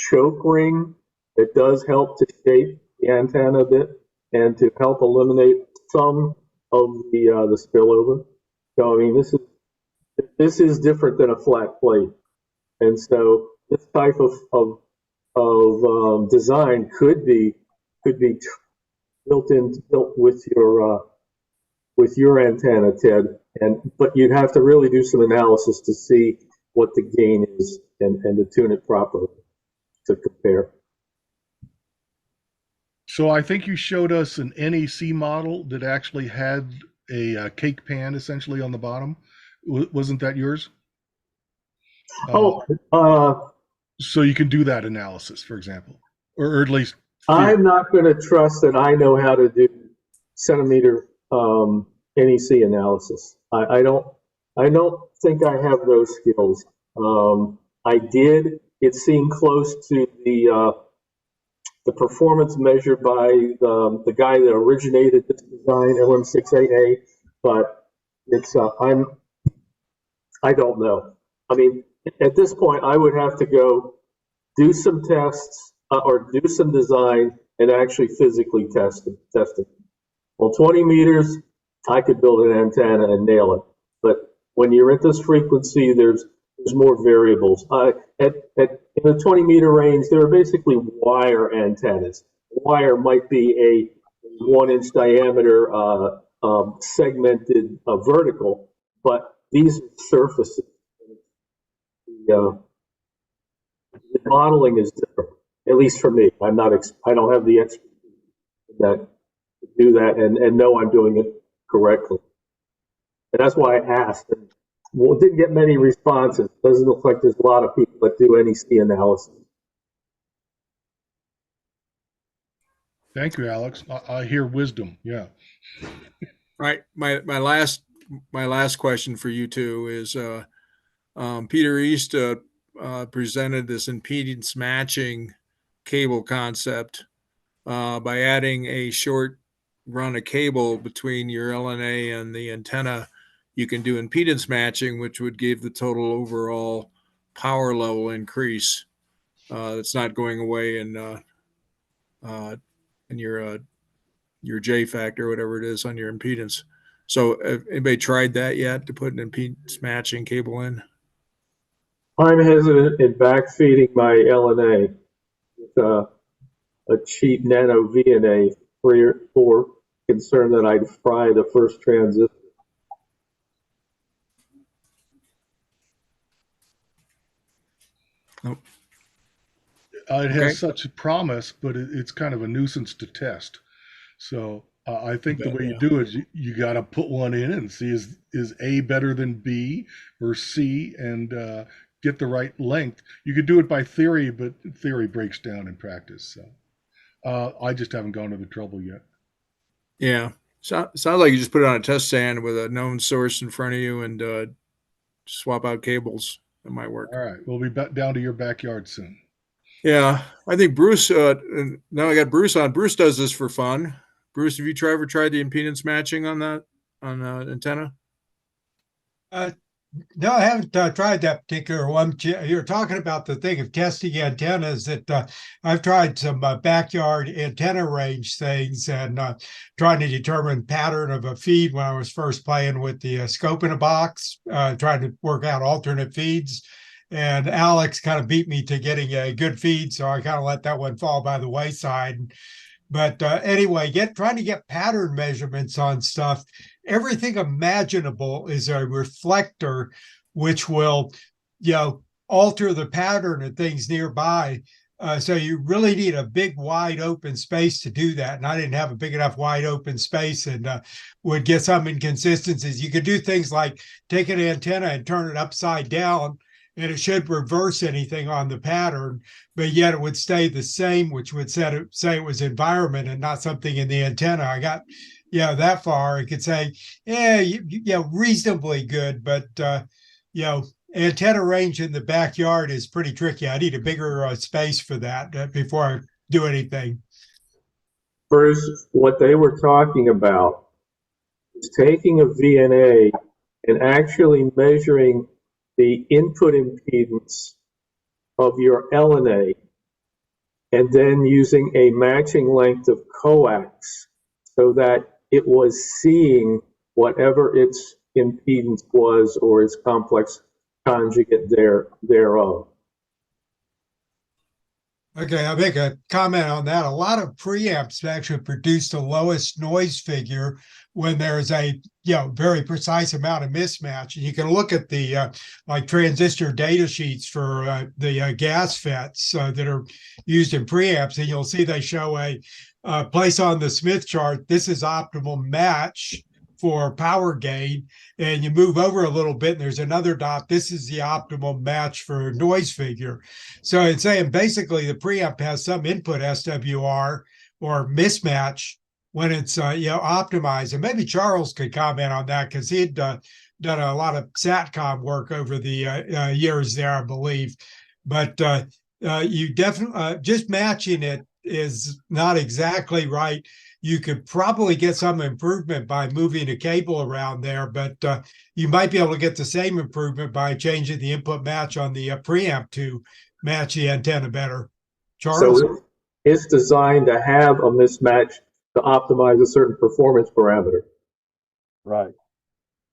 Speaker 8: choke ring that does help to shape the antenna a bit and to help eliminate some of the spillover. So I mean, this is different than a flat plate, and so this type of design could be built with your antenna, Ted. But you'd have to really do some analysis to see what the gain is and to tune it properly to compare.
Speaker 4: So I think you showed us an NEC model that actually had a cake pan essentially on the bottom. Wasn't that yours? So you can do that analysis, for example, or at least.
Speaker 8: I'm not going to trust that I know how to do centimeter NEC analysis. I don't think I have those skills. I did. It seemed close to the performance measured by the guy that originated this design, LM6AA, but it's I don't know. I mean, at this point, I would have to go do some tests or do some design and actually physically test it. Well, 20 meters, I could build an antenna and nail it. But when you're at this frequency, there's more variables. In the 20-meter range, there are basically wire antennas. Wire might be a 1-inch diameter segmented vertical, but these are surfaces. The modeling is different, at least for me. I don't have the expertise that to do that and know I'm doing it correctly. And that's why I asked. And didn't get many responses. Doesn't look like there's a lot of people that do NEC analysis.
Speaker 4: Thank you, Alex. I hear wisdom. Yeah.
Speaker 1: Right. My last question for you two is Peter East presented this impedance matching cable concept by adding a short run of cable between your LNA and the antenna. You can do impedance matching, which would give the total overall power level increase. It's not going away in your J factor, whatever it is on your impedance. So have anybody tried that yet, to put an impedance matching cable in?
Speaker 8: I'm hesitant in backfeeding my LNA with a cheap nano VNA for concern that I'd fry the first transistor.
Speaker 4: It has such a promise, but it's kind of a nuisance to test. So I think the way you do it is you got to put one in and see is A better than B or C, and get the right length. You could do it by theory, but theory breaks down in practice. So I just haven't gone to the trouble yet.
Speaker 1: Yeah. Sounds like you just put it on a test stand with a known source in front of you and swap out cables. That might work.
Speaker 4: All right. We'll be down to your backyard soon.
Speaker 1: Yeah. I think Bruce, now I got Bruce on. Bruce does this for fun. Bruce, have you ever tried the impedance matching on that, on antenna?
Speaker 6: No, I haven't tried that particular one. You're talking about the thing of testing antennas that I've tried some backyard antenna range things and trying to determine pattern of a feed when I was first playing with the scope in a box, trying to work out alternate feeds. and Alex kind of beat me to getting a good feed, so I kind of let that one fall by the wayside. But anyway, trying to get pattern measurements on stuff. Everything imaginable is a reflector, which will, alter the pattern of things nearby. So you really need a big, wide open space to do that. And I didn't have a big enough wide open space, and would get some inconsistencies. You could do things like take an antenna and turn it upside down, and it should reverse anything on the pattern, but yet it would stay the same, which would say it was environment and not something in the antenna. I got, that far. It could say, reasonably good, but, antenna range in the backyard is pretty tricky. I need a bigger space for that before I do anything.
Speaker 8: Bruce, what they were talking about is taking a VNA and actually measuring the input impedance of your LNA and then using a matching length of coax so that it was seeing whatever its impedance was or its complex conjugate thereof.
Speaker 6: Okay, I'll make a comment on that. A lot of preamps actually produce the lowest noise figure when there's a very precise amount of mismatch. And you can look at the like transistor data sheets for the gas FETs that are used in preamps, and you'll see they show a place on the Smith chart. This is optimal match for power gain, and you move over a little bit and there's another dot. This is the optimal match for noise figure. So it's saying basically the preamp has some input SWR or mismatch when it's optimized. And maybe Charles could comment on that because he'd done a lot of SATCOM work over the years there, I believe. But you definitely just matching it is not exactly right. You could probably get some improvement by moving a cable around there, but you might be able to get the same improvement by changing the input match on the preamp to match the antenna better. Charles?
Speaker 8: So it's designed to have a mismatch to optimize a certain performance parameter.
Speaker 9: Right.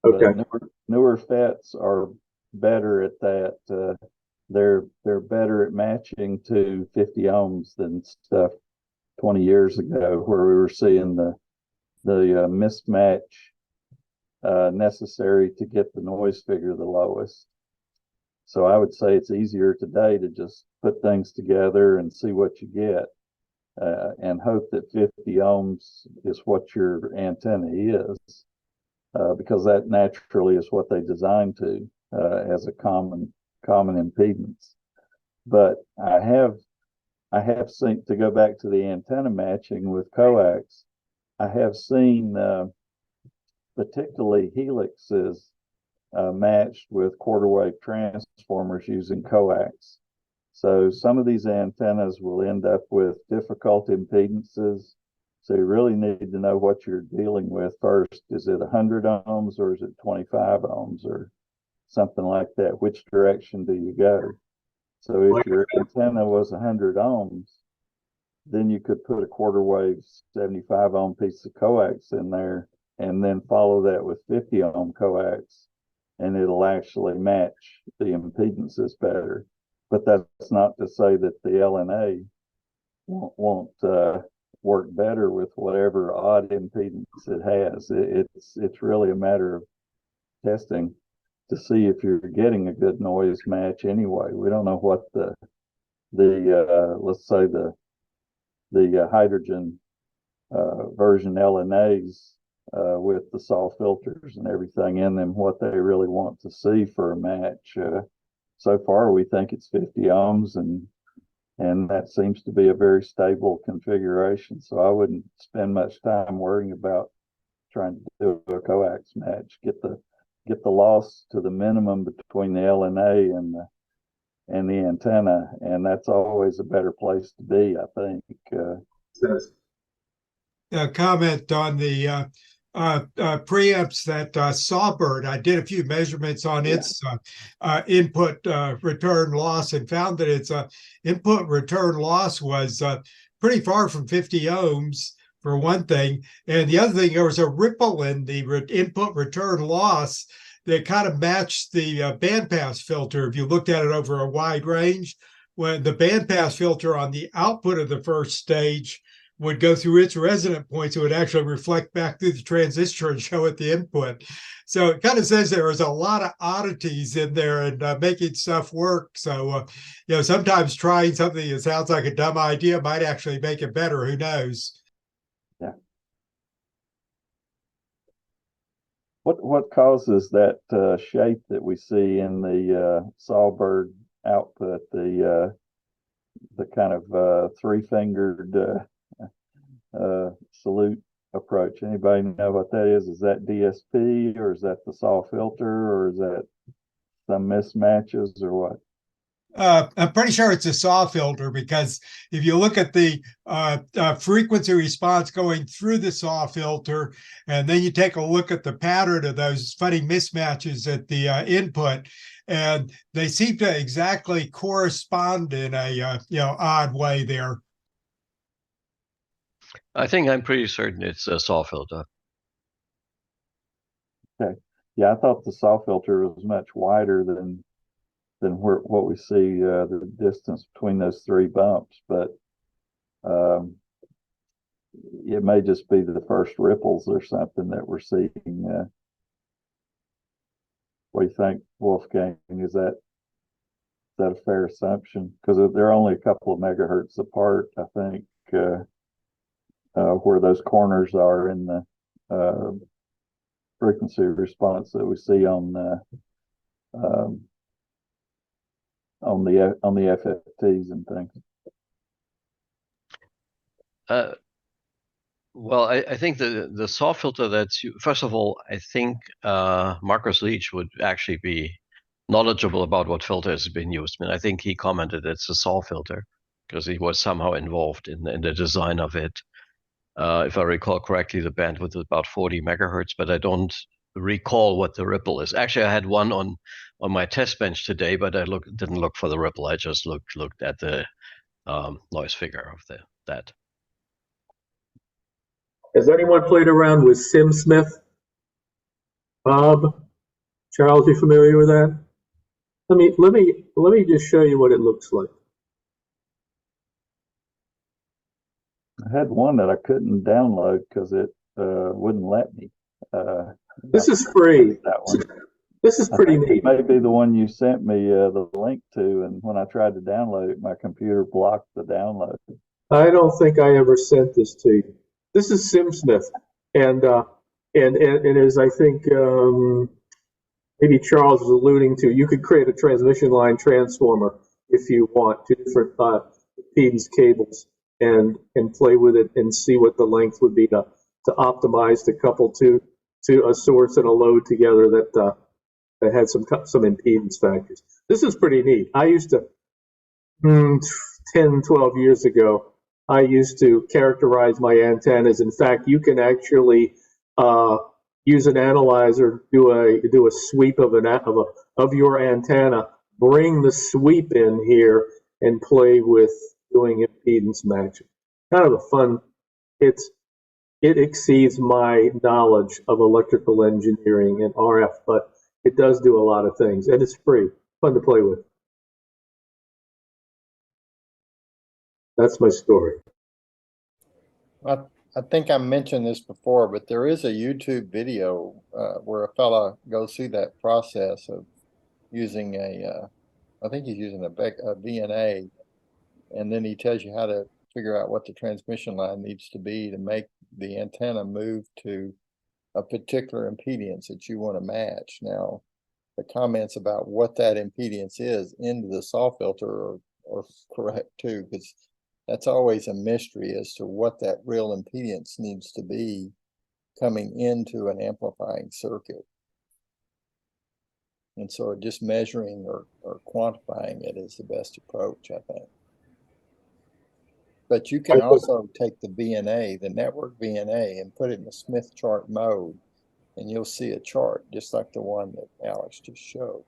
Speaker 8: Okay.
Speaker 9: Newer FETs are better at that. They're better at matching to 50 ohms than stuff 20 years ago, where we were seeing the mismatch necessary to get the noise figure the lowest. So I would say it's easier today to just put things together and see what you get, and hope that 50 ohms is what your antenna is, because that naturally is what they designed to as a common impedance. But I have seen, to go back to the antenna matching with coax, I have seen particularly helixes matched with quarter wave transformers using coax. So some of these antennas will end up with difficult impedances. So you really need to know what you're dealing with first. Is it 100 ohms or is it 25 ohms or something like that? Which direction do you go? So if your antenna was 100 ohms, then you could put a quarter wave 75 ohm piece of coax in there and then follow that with 50 ohm coax, and it'll actually match the impedances better. But that's not to say that the LNA won't work better with whatever odd impedance it has. It's really a matter of testing to see if you're getting a good noise match anyway. We don't know what the let's say the hydrogen version LNAs with the SAW filters and everything in them, what they really want to see for a match. So far, we think it's 50 ohms, and that seems to be a very stable configuration. So I wouldn't spend much time worrying about trying to do a coax match. Get the loss to the minimum between the LNA and the antenna, and that's always a better place to be, I think.
Speaker 6: A comment on the preamps that Sawbird. I did a few measurements on its input return loss and found that its input return loss was pretty far from 50 ohms for one thing. And the other thing, there was a ripple in the input return loss they kind of matched the bandpass filter. If you looked at it over a wide range, when the bandpass filter on the output of the first stage would go through its resonant points, it would actually reflect back through the transistor and show at the input. So it kind of says there was a lot of oddities in there and making stuff work. So, sometimes trying something that sounds like a dumb idea might actually make it better. Who knows?
Speaker 9: Yeah. What causes that shape that we see in the Sawbird output, the kind of three-fingered salute approach? Anybody know what that is? Is that DSP, or is that the SAW filter, or is that some mismatches, or what?
Speaker 6: I'm pretty sure it's a SAW filter, because if you look at the frequency response going through the SAW filter, and then you take a look at the pattern of those funny mismatches at the input, and they seem to exactly correspond in a odd way there.
Speaker 2: I think I'm pretty certain it's a SAW filter.
Speaker 9: Okay. Yeah, I thought the SAW filter was much wider than what we see, the distance between those three bumps, but it may just be the first ripples or something that we're seeing. What do you think, Wolfgang? Is that a fair assumption? Because they're only a couple of megahertz apart, I think, where those corners are in the frequency response that we see on the FFTs and things.
Speaker 2: Well, I think the SAW filter first of all, I think Marcus Leach would actually be knowledgeable about what filter has been used. I mean, I think he commented it's a SAW filter because he was somehow involved in the design of it. If I recall correctly, the bandwidth is about 40 megahertz, but I don't recall what the ripple is. Actually, I had one on my test bench today, but I didn't look for the ripple. I just looked at the noise figure of that.
Speaker 8: Has anyone played around with SimSmith? Bob, Charles, you familiar with that? Let me just show you what it looks like.
Speaker 9: I had one that I couldn't download because it wouldn't let me.
Speaker 8: This is free.
Speaker 9: That one.
Speaker 8: This is pretty neat.
Speaker 9: It may be the one you sent me the link to, and when I tried to download it, my computer blocked the download.
Speaker 8: I don't think I ever sent this to you. This is SimSmith, and as I think maybe Charles was alluding to, you could create a transmission line transformer if you want, two different impedance cables, and play with it and see what the length would be to optimize to couple to a source and a load together that had some impedance factors. This is pretty neat. I used to 10, 12 years ago, I used to characterize my antennas. In fact, you can actually use an analyzer, do a sweep of your antenna, bring the sweep in here, and play with doing impedance matching. Kind of a fun. It exceeds my knowledge of electrical engineering and RF, but it does do a lot of things, and it's free, fun to play with. That's my story.
Speaker 7: I think I mentioned this before, but there is a YouTube video where a fella goes through that process of using I think he's using a VNA, and then he tells you how to figure out what the transmission line needs to be to make the antenna move to a particular impedance that you want to match. Now, the comments about what that impedance is into the SAW filter are correct too, because that's always a mystery as to what that real impedance needs to be coming into an amplifying circuit. And so just measuring or quantifying it is the best approach, I think. But you can also take the VNA, the network VNA, and put it in a Smith chart mode, and you'll see a chart just like the one that Alex just showed.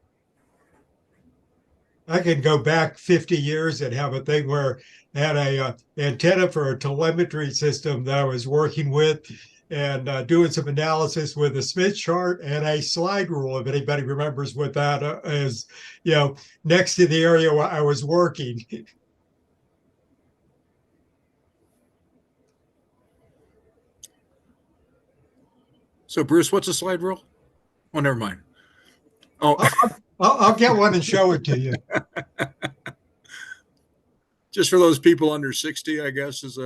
Speaker 6: I can go back 50 years and have a thing where I had a antenna for a telemetry system that I was working with, and doing some analysis with a Smith chart and a slide rule. If anybody remembers what that is, next to the area where I was working.
Speaker 1: So, Bruce, what's a slide rule? Oh, never mind. Oh,
Speaker 6: I'll get one and show it to you.
Speaker 1: Just for those people under 60, I guess, is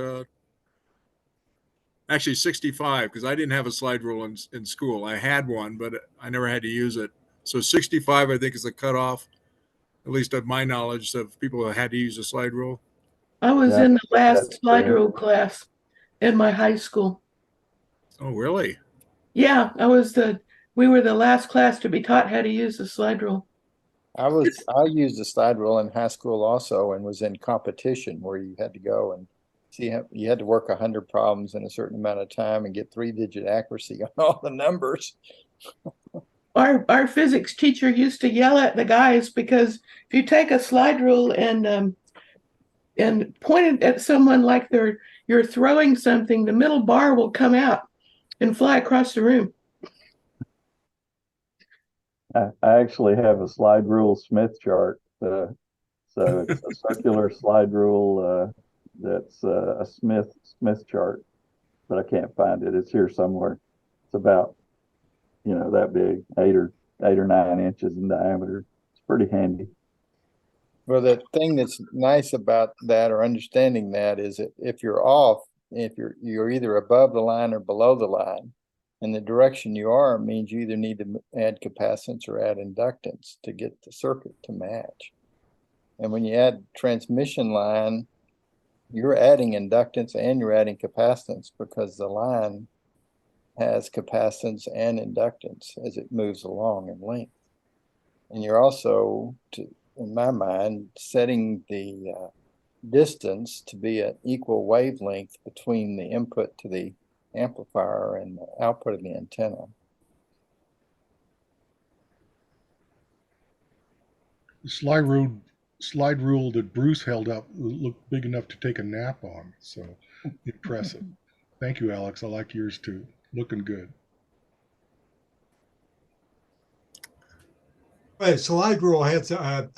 Speaker 1: actually 65, because I didn't have a slide rule in school. I had one, but I never had to use it. So 65, I think, is the cutoff, at least of my knowledge, of people who had to use a slide rule.
Speaker 5: I was
Speaker 9: Yeah,
Speaker 5: in the last
Speaker 9: that's
Speaker 5: slide
Speaker 9: fair.
Speaker 5: rule class in my high school.
Speaker 1: Oh, really?
Speaker 5: Yeah, we were the last class to be taught how to use the slide rule.
Speaker 7: I used the slide rule in high school also, and was in competition where you had to go and see how you had to work 100 problems in a certain amount of time and get 3-digit accuracy on all the numbers.
Speaker 5: Our physics teacher used to yell at the guys because if you take a slide rule and point it at someone like you're throwing something, the middle bar will come out and fly across the room.
Speaker 9: I actually have a slide rule Smith chart. So it's a circular slide rule that's a Smith chart, but I can't find it. It's here somewhere. It's about, that big, 8 or 9 inches in diameter. It's pretty handy.
Speaker 7: Well, the thing that's nice about that, or understanding that, is that if you're off, if you're either above the line or below the line, and the direction you are means you either need to add capacitance or add inductance to get the circuit to match. And when you add transmission line, you're adding inductance and you're adding capacitance, because the line has capacitance and inductance as it moves along in length. And you're also, in my mind, setting the distance to be an equal wavelength between the input to the amplifier and the output of the antenna.
Speaker 4: The slide rule that Bruce held up looked big enough to take a nap on. So impressive. Thank you, Alex. I like yours too. Looking good.
Speaker 6: The slide rule has a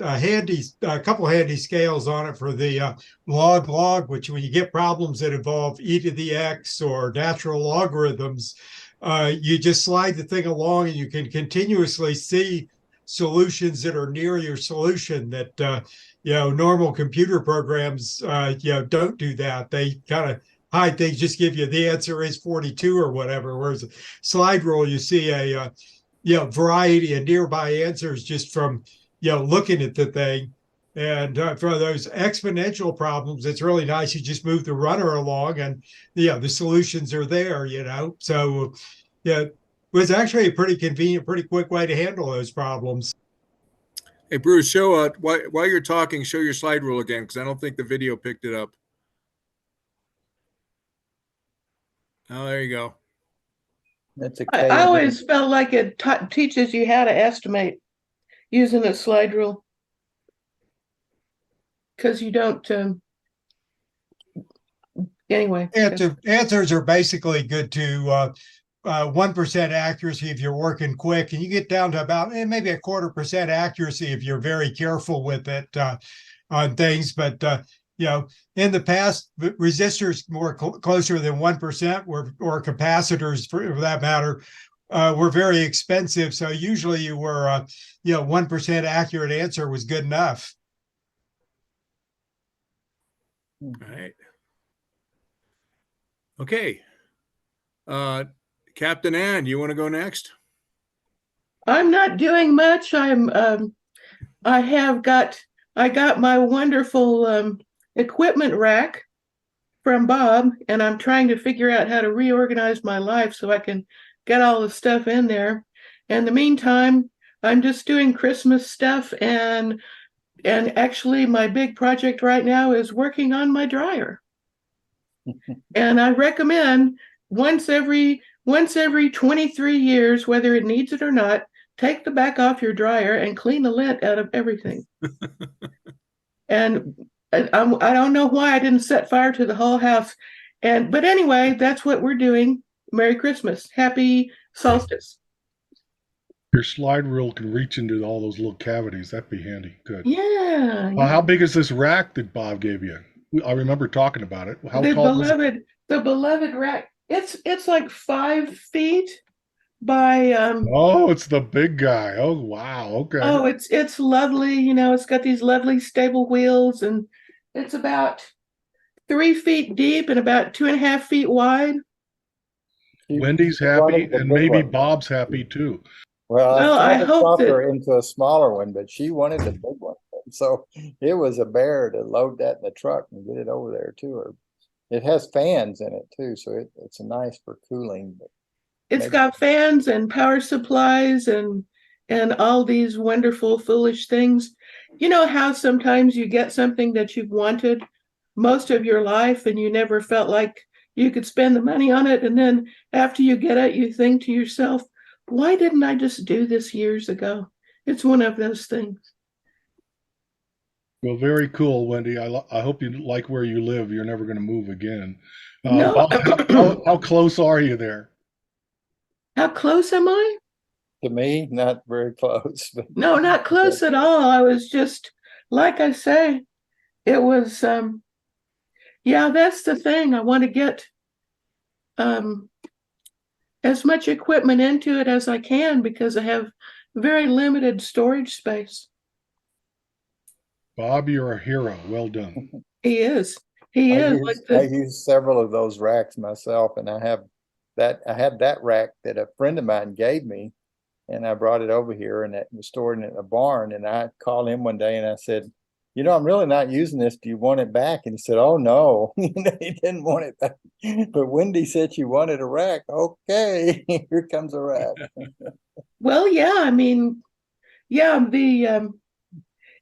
Speaker 6: couple handy scales on it for the log, which when you get problems that involve e to the x or natural logarithms, you just slide the thing along and you can continuously see solutions that are near your solution that, normal computer programs, don't do that. They kind of hide things, just give you the answer is 42 or whatever. Whereas a slide rule, you see a variety of nearby answers just from, looking at the thing. And for those exponential problems, it's really nice. You just move the runner along and, the solutions are there, So, it was actually a pretty convenient, pretty quick way to handle those problems.
Speaker 1: Hey, Bruce, show while you're talking, show your slide rule again, because I don't think the video picked it up. Oh, there you go.
Speaker 7: That's a
Speaker 5: I always felt like it teaches you how to estimate using a slide rule, because you don't. Anyway,
Speaker 6: answers are basically good to 1% accuracy if you're working quick, and you get down to about maybe 1/4% accuracy if you're very careful with it on things. But in the past, resistors more closer than 1% or capacitors, for that matter, were very expensive. So usually you were 1% accurate answer was good enough.
Speaker 1: All right. Okay. Captain Ann, you want to go next?
Speaker 5: I'm not doing much. I got my wonderful equipment rack from Bob, and I'm trying to figure out how to reorganize my life so I can get all the stuff in there. In the meantime, I'm just doing Christmas stuff, and actually my big project right now is working on my dryer. And I recommend once every 23 years, whether it needs it or not, take the back off your dryer and clean the lint out of everything. And I don't know why I didn't set fire to the whole house. But anyway, that's what we're doing. Merry Christmas. Happy solstice.
Speaker 4: Your slide rule can reach into all those little cavities. That'd be handy. Good.
Speaker 5: Yeah.
Speaker 4: How big is this rack that Bob gave you? I remember talking about it. How
Speaker 5: The
Speaker 4: tall was it?
Speaker 5: beloved rack. It's like 5 feet by
Speaker 4: Oh, it's the big guy. Oh, wow. Okay.
Speaker 5: oh, it's lovely. You know, it's got these lovely stable wheels, and it's about 3 feet deep and about 2.5 feet wide.
Speaker 4: Wendy's
Speaker 7: She wanted
Speaker 4: happy,
Speaker 7: the
Speaker 4: and
Speaker 7: big
Speaker 4: maybe
Speaker 7: one.
Speaker 4: Bob's happy too.
Speaker 7: Well,
Speaker 5: Well,
Speaker 7: I
Speaker 5: I
Speaker 7: tried to
Speaker 5: hope
Speaker 7: talk
Speaker 5: that
Speaker 7: her into a smaller one, but she wanted the big one. So it was a bear to load that in the truck and get it over there to her. It has fans in it too, so it's nice for cooling. But
Speaker 5: it's
Speaker 7: maybe
Speaker 5: got fans and power supplies and all these wonderful foolish things. You know how sometimes you get something that you've wanted most of your life and you never felt like you could spend the money on it, and then after you get it you think to yourself, why didn't I just do this years ago? It's one of those things.
Speaker 4: Well, very cool, Wendy. I hope you like where you live. You're never going to move again.
Speaker 5: No.
Speaker 4: Bob, how close are you there?
Speaker 5: How close am I?
Speaker 7: to me, not very close. But
Speaker 5: No, not close at all. I was just, like I say, it was yeah, that's the thing. I want to get as much equipment into it as I can because I have very limited storage space.
Speaker 4: Bob, you're a hero. Well done.
Speaker 5: He is. He is.
Speaker 7: I use several of those racks myself, and I had that rack that a friend of mine gave me, and I brought it over here, and it was stored in a barn. And I called him one day and I said, you know, I'm really not using this. Do you want it back? And he said, oh no, he didn't want it back. But Wendy said she wanted a rack. Okay, here comes a rack.
Speaker 5: Well, yeah, I mean, yeah,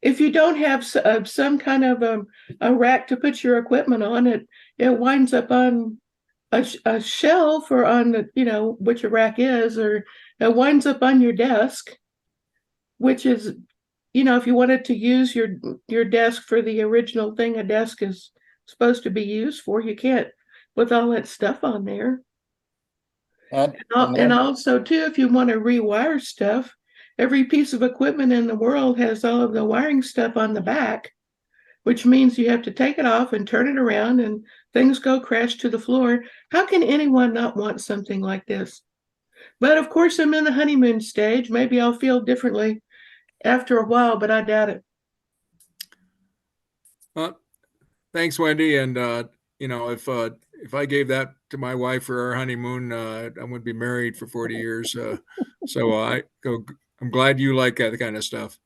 Speaker 5: if you don't have some kind of a rack to put your equipment on, it winds up on a shelf or on the, you know, which a rack is, or it winds up on your desk, which is, you know, if you wanted to use your desk for the original thing a desk is supposed to be used for, you can't with all that stuff on there. And also too, if you want to rewire stuff, every piece of equipment in the world has all of the wiring stuff on the back, which means you have to take it off and turn it around and things go crash to the floor. How can anyone not want something like this? But of course, I'm in the honeymoon stage. Maybe I'll feel differently after a while, but I doubt it.
Speaker 1: Thanks, Wendy. And you know, if I gave that to my wife for our honeymoon, I wouldn't be married for 40 years. So I'm glad you like that kind of stuff.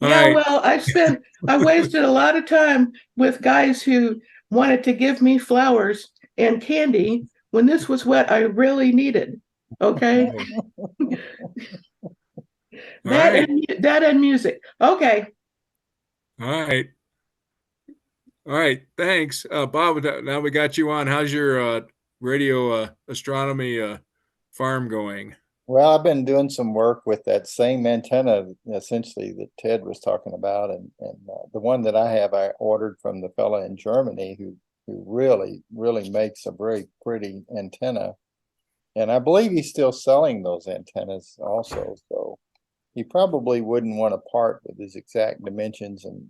Speaker 1: All
Speaker 5: Yeah,
Speaker 1: right.
Speaker 5: well, I wasted a lot of time with guys who wanted to give me flowers and candy when this was what I really needed. Okay. That and music. Okay.
Speaker 1: All right. All right. Thanks. Bob, now we got you on. How's your radio astronomy farm going?
Speaker 7: Well, I've been doing some work with that same antenna, essentially, that Ted was talking about, and the one that I have, I ordered from the fella in Germany who really makes a very pretty antenna, and I believe he's still selling those antennas also. So he probably wouldn't want to part with his exact dimensions, and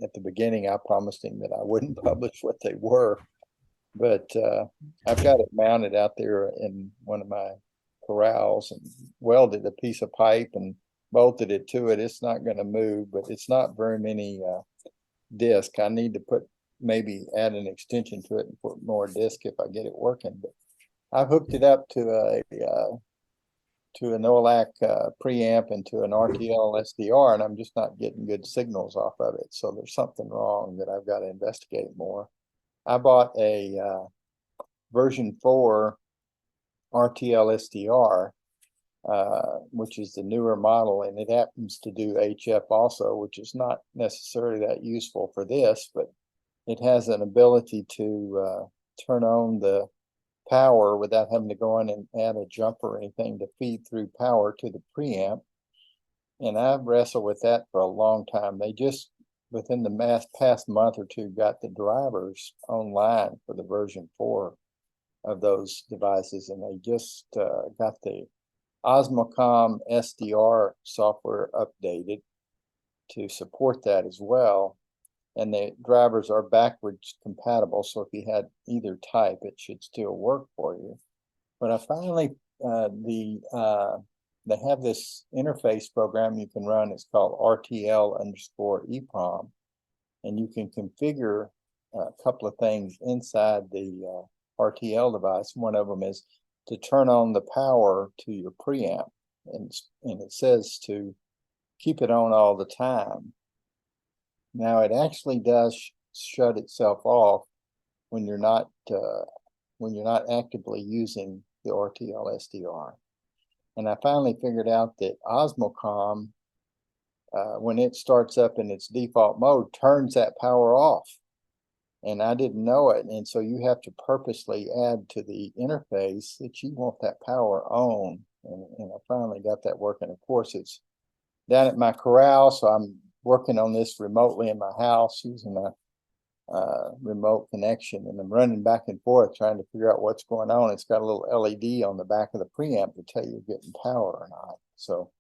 Speaker 7: at the beginning, I promised him that I wouldn't publish what they were, but I've got it mounted out there in one of my corrals and welded a piece of pipe and bolted it to it. It's not going to move, but it's not very many discs. I need to maybe add an extension to it and put more disc if I get it working. But I've hooked it up to an OLAC preamp and to an RTL SDR, and I'm just not getting good signals off of it. So there's something wrong that I've got to investigate more. I bought a version 4 RTL SDR, which is the newer model, and it happens to do HF also, which is not necessarily that useful for this, but it has an ability to turn on the power without having to go in and add a jumper or anything to feed through power to the preamp. And I've wrestled with that for a long time. They just, within the past month or two, got the drivers online for the version 4 of those devices, and they just got the Osmocom SDR software updated to support that as well. And the drivers are backwards compatible, so if you had either type, it should still work for you. But I finally, they have this interface program you can run. It's called RTL_EPROM, and you can configure a couple of things inside the RTL device. One of them is to turn on the power to your preamp, and it says to keep it on all the time. Now it actually does shut itself off when you're not actively using the RTL SDR. And I finally figured out that Osmocom, when it starts up in its default mode, turns that power off. And I didn't know it. And so you have to purposely add to the interface that you want that power on. And I finally got that working. Of course, it's down at my corral, so I'm working on this remotely in my house using a remote connection, and I'm running back and forth trying to figure out what's going on. It's got a little LED on the back of the preamp to tell you you're getting power or not. So,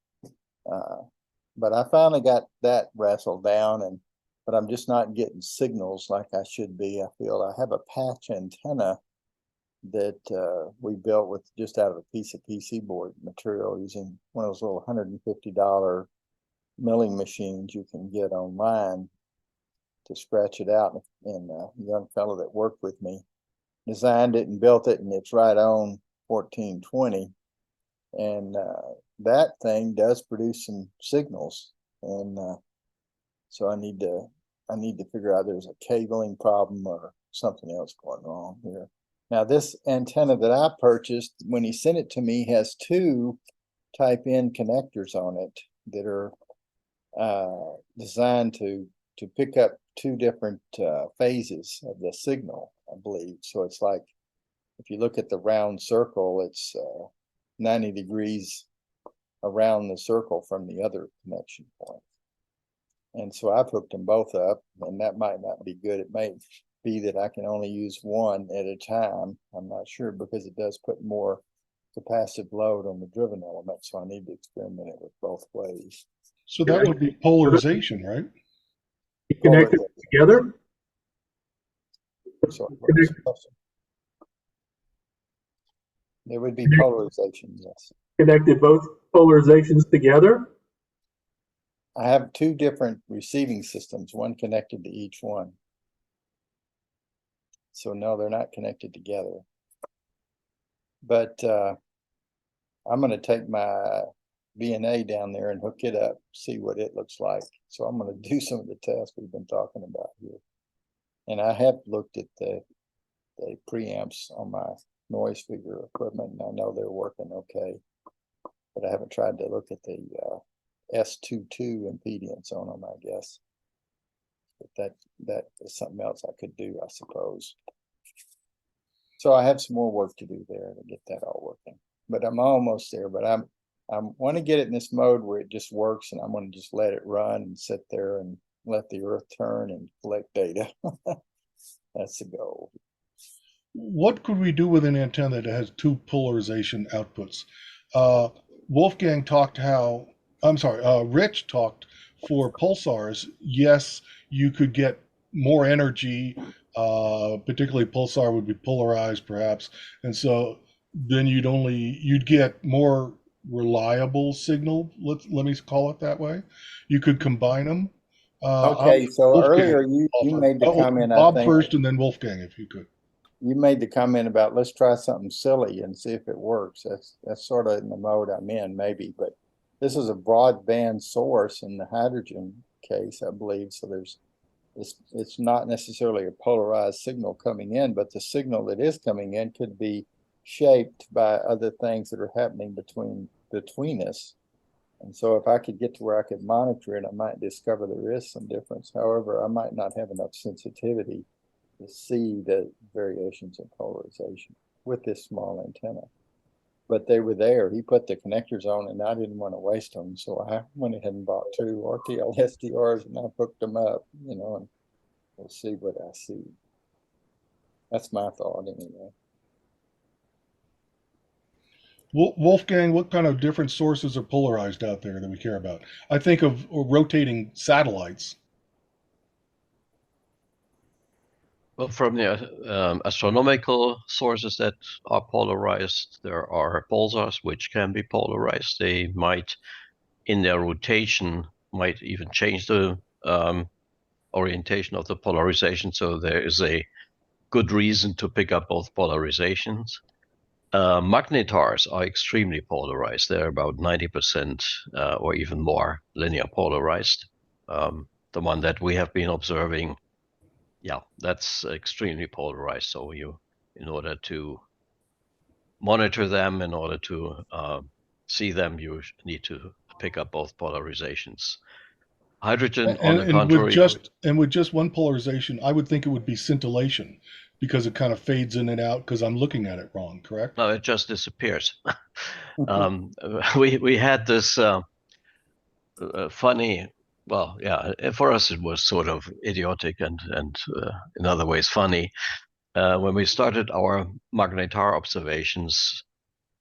Speaker 7: but I finally got that wrestled down, but I'm just not getting signals like I should be. I feel I have a patch antenna that we built with just out of a piece of PC board material using one of those little $150 milling machines you can get online to scratch it out. And a young fellow that worked with me designed it and built it, and it's right on 1420. And that thing does produce some signals. And so I need to figure out there's a cabling problem or something else going wrong here. Now this antenna that I purchased, when he sent it to me, has two type-in connectors on it that are designed to pick up two different phases of the signal, I believe. So it's like, if you look at the round circle, it's 90 degrees around the circle from the other connection point. And so I've hooked them both up, and that might not be good. It may be that I can only use one at a time. I'm not sure, because it does put more capacitive load on the driven element. So I need to experiment it with both ways.
Speaker 4: So that would be polarization, right?
Speaker 8: You connected together?
Speaker 7: So there would be polarization, yes.
Speaker 8: Connected both polarizations together?
Speaker 7: I have two different receiving systems, one connected to each one. So no, they're not connected together. But I'm going to take my VNA down there and hook it up, see what it looks like. So I'm going to do some of the tests we've been talking about here. And I have looked at the preamps on my noise figure equipment, and I know they're working okay. But I haven't tried to look at the S22 impedance on them, I guess. But that is something else I could do, I suppose. So I have some more work to do there to get that all working. But I'm almost there. But I want to get it in this mode where it just works, and I'm going to just let it run and sit there and let the earth turn and collect data. That's the goal.
Speaker 4: What could we do with an antenna that has two polarization outputs? Wolfgang talked Rich talked for pulsars. Yes, you could get more energy, particularly pulsar would be polarized perhaps. And so then you'd get more reliable signal. Let me call it that way. You could combine them.
Speaker 7: Okay, so
Speaker 4: Wolfgang
Speaker 7: earlier you made the comment,
Speaker 4: Bob
Speaker 7: I think.
Speaker 4: first and then Wolfgang, if you could.
Speaker 7: You made the comment about let's try something silly and see if it works. That's sort of in the mode I'm in, maybe. But this is a broadband source in the hydrogen case, I believe. So it's not necessarily a polarized signal coming in, but the signal that is coming in could be shaped by other things that are happening between us. And so if I could get to where I could monitor it, I might discover there is some difference. However, I might not have enough sensitivity to see the variations in polarization with this small antenna. But they were there. He put the connectors on, and I didn't want to waste them. So I went ahead and bought two RTL SDRs, and I hooked them up, and we'll see what I see. That's my thought anyway.
Speaker 4: Wolfgang, what kind of different sources are polarized out there that we care about? I think of rotating satellites.
Speaker 2: Well, from the astronomical sources that are polarized, there are pulsars which can be polarized. They might, in their rotation, might even change the orientation of the polarization. So there is a good reason to pick up both polarizations. Magnetars are extremely polarized. They're about 90% or even more linear polarized. The one that we have been observing, yeah, that's extremely polarized. So in order to monitor them, in order to see them, you need to pick up both polarizations. Hydrogen, on the contrary,
Speaker 4: with just one polarization, I would think it would be scintillation because it kind of fades in and out because I'm looking at it wrong, correct?
Speaker 2: no, it just disappears. We had this funny, well, yeah, for us it was sort of idiotic and in other ways funny. When we started our magnetar observations,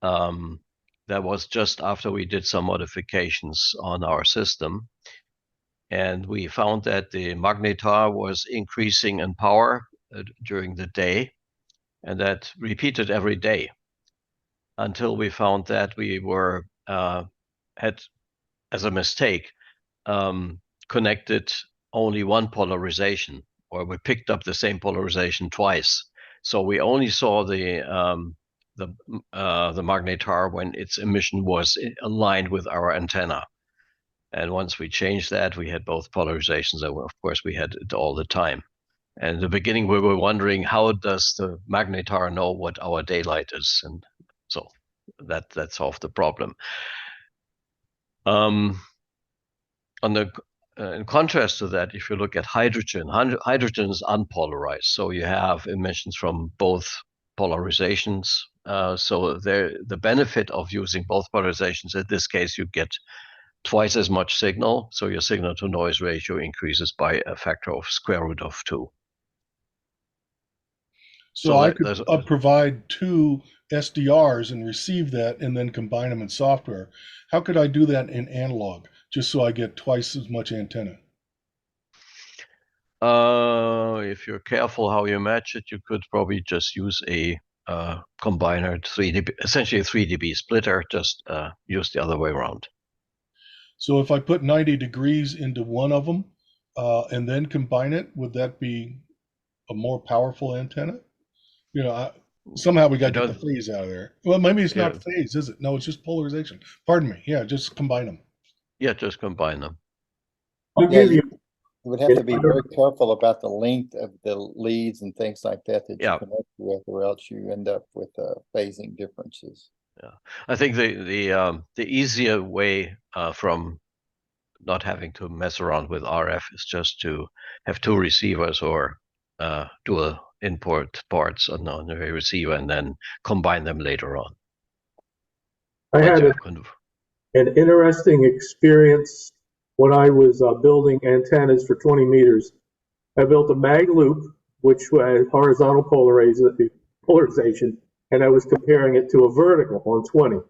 Speaker 2: that was just after we did some modifications on our system. And we found that the magnetar was increasing in power during the day, and that repeated every day until we found that we were had, as a mistake, connected only one polarization, or we picked up the same polarization twice. So we only saw the magnetar when its emission was aligned with our antenna. And once we changed that, we had both polarizations, and of course we had it all the time. And in the beginning, we were wondering, how does the magnetar know what our daylight is? And so that solved the problem. In contrast to that, if you look at hydrogen, hydrogen is unpolarized. So you have emissions from both polarizations. So the benefit of using both polarizations, in this case, you get twice as much signal. So your signal to noise ratio increases by a factor of square root of 2.
Speaker 4: So I could provide 2 SDRs and receive that and then combine them in software. How could I do that in analog, just so I get twice as much antenna?
Speaker 2: If you're careful how you match it, you could probably just use a combiner, 3dB, essentially a 3dB splitter, just use the other way around.
Speaker 4: So if I put 90 degrees into one of them and then combine it, would that be a more powerful antenna? You know, somehow we got to get the phase out of there. Well, maybe it's not phase, is it? No, it's just polarization. Pardon me. Yeah, just combine them.
Speaker 2: Yeah, just combine them.
Speaker 8: I'll give you.
Speaker 7: You would have to be very careful about the length of the leads and things like that you connect with, or else you end up with phasing differences.
Speaker 2: Yeah, I think the easier way from not having to mess around with RF is just to have 2 receivers or dual input parts on the receiver and then combine them later on.
Speaker 8: I had an interesting experience when I was building antennas for 20 meters. I built a mag loop, which had horizontal polarization, and I was comparing it to a vertical on 20.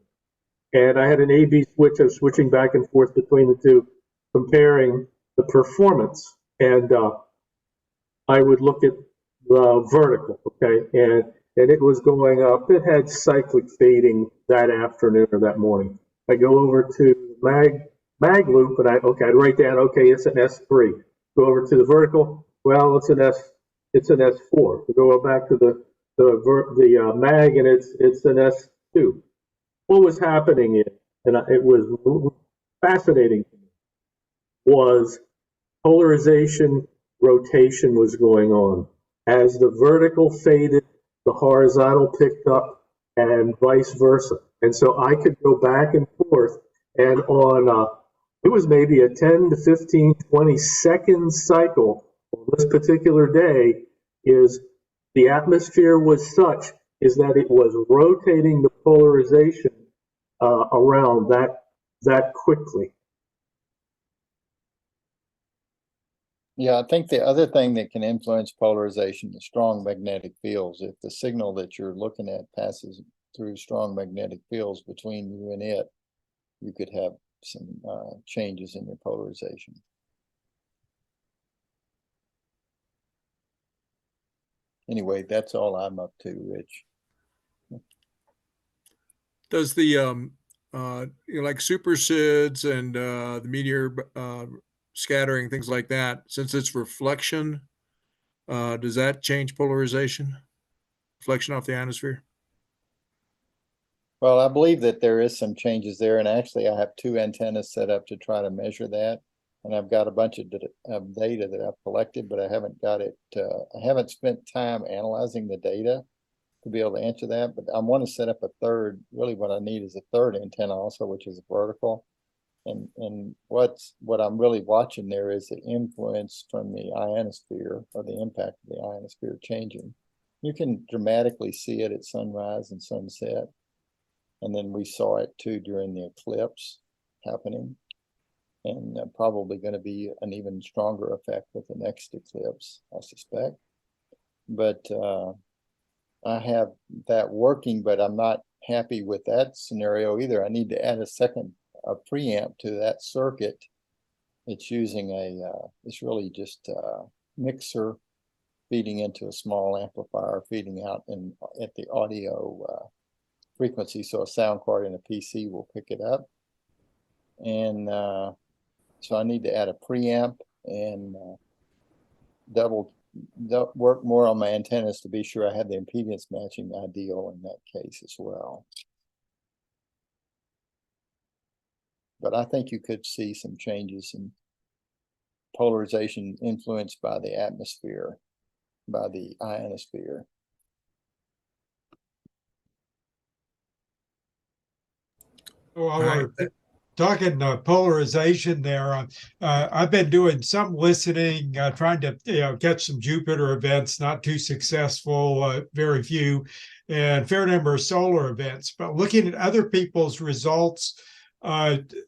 Speaker 8: And I had an A/B switch. I was switching back and forth between the two, comparing the performance. And I would look at the vertical, okay, and it was going up. It had cyclic fading that afternoon or that morning. I go over to mag loop, and I'd write down, okay, it's an S3. Go over to the vertical. Well, it's an S4. We go back to the mag, and it's an S2. What was happening and it was fascinating to me, was polarization rotation was going on. As the vertical faded, the horizontal picked up, and vice versa. And so I could go back and forth, and on it was maybe a 10 to 15, 20 second cycle on this particular day. Is the atmosphere was such is that it was rotating the polarization around that quickly.
Speaker 7: Yeah, I think the other thing that can influence polarization is strong magnetic fields. If the signal that you're looking at passes through strong magnetic fields between you and it, you could have some changes in your polarization. Anyway, that's all I'm up to, Rich.
Speaker 1: Does the like super SIDS and the meteor scattering, things like that, since it's reflection, does that change polarization? Reflection off the ionosphere?
Speaker 7: Well, I believe that there is some changes there, and actually I have 2 antennas set up to try to measure that. And I've got a bunch of data that I've collected, but I haven't got it. I haven't spent time analyzing the data to be able to answer that. But I want to set up a third. Really, what I need is a third antenna also, which is vertical. And what I'm really watching there is the influence from the ionosphere, or the impact of the ionosphere changing. You can dramatically see it at sunrise and sunset. And then we saw it too during the eclipse happening. And probably going to be an even stronger effect with the next eclipse, I suspect. But I have that working, but I'm not happy with that scenario either. I need to add a preamp to that circuit. It's using it's really just a mixer feeding into a small amplifier, feeding out at the audio frequency, so a sound card in a PC will pick it up. And so I need to add a preamp and work more on my antennas to be sure I have the impedance matching ideal in that case as well. But I think you could see some changes in polarization influenced by the atmosphere, by the ionosphere.
Speaker 6: Well, we're talking polarization there. I've been doing some listening, trying to catch some Jupiter events, not too successful, very few, and fair number of solar events. But looking at other people's results,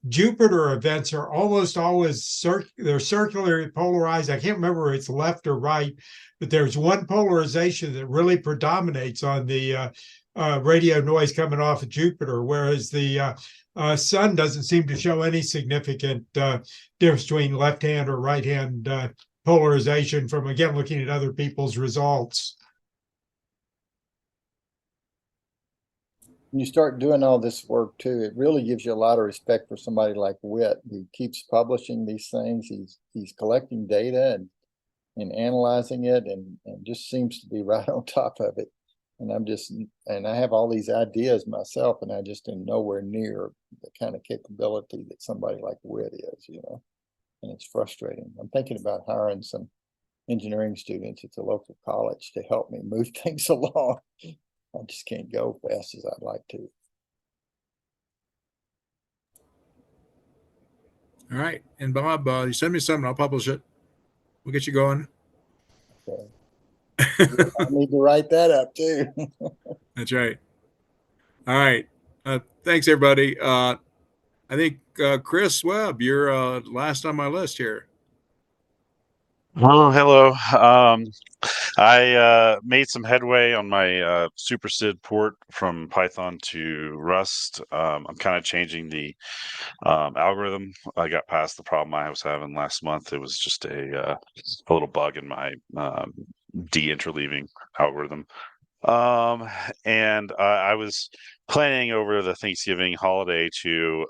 Speaker 6: Jupiter events are almost always they're circularly polarized. I can't remember if it's left or right, but there's one polarization that really predominates on the radio noise coming off of Jupiter, whereas the sun doesn't seem to show any significant difference between left-hand or right-hand polarization from, again, looking at other people's results.
Speaker 7: When you start doing all this work too, it really gives you a lot of respect for somebody like Witt, who keeps publishing these things. He's collecting data and analyzing it and just seems to be right on top of it. And I have all these ideas myself, and I just am nowhere near the kind of capability that somebody like Witt is, and it's frustrating. I'm thinking about hiring some engineering students at the local college to help me move things along. I just can't go fast as I'd like to.
Speaker 1: All right. And Bob, you send me something, I'll publish it. We'll get you going.
Speaker 7: Okay. I need to write that up too.
Speaker 1: That's right. All right. Thanks, everybody. I think Chris Webb, you're last on my list here.
Speaker 10: Oh, hello. I made some headway on my Super SID port from Python to Rust. I'm kind of changing the algorithm. I got past the problem I was having last month. It was just a little bug in my de-interleaving algorithm. And I was planning over the Thanksgiving holiday to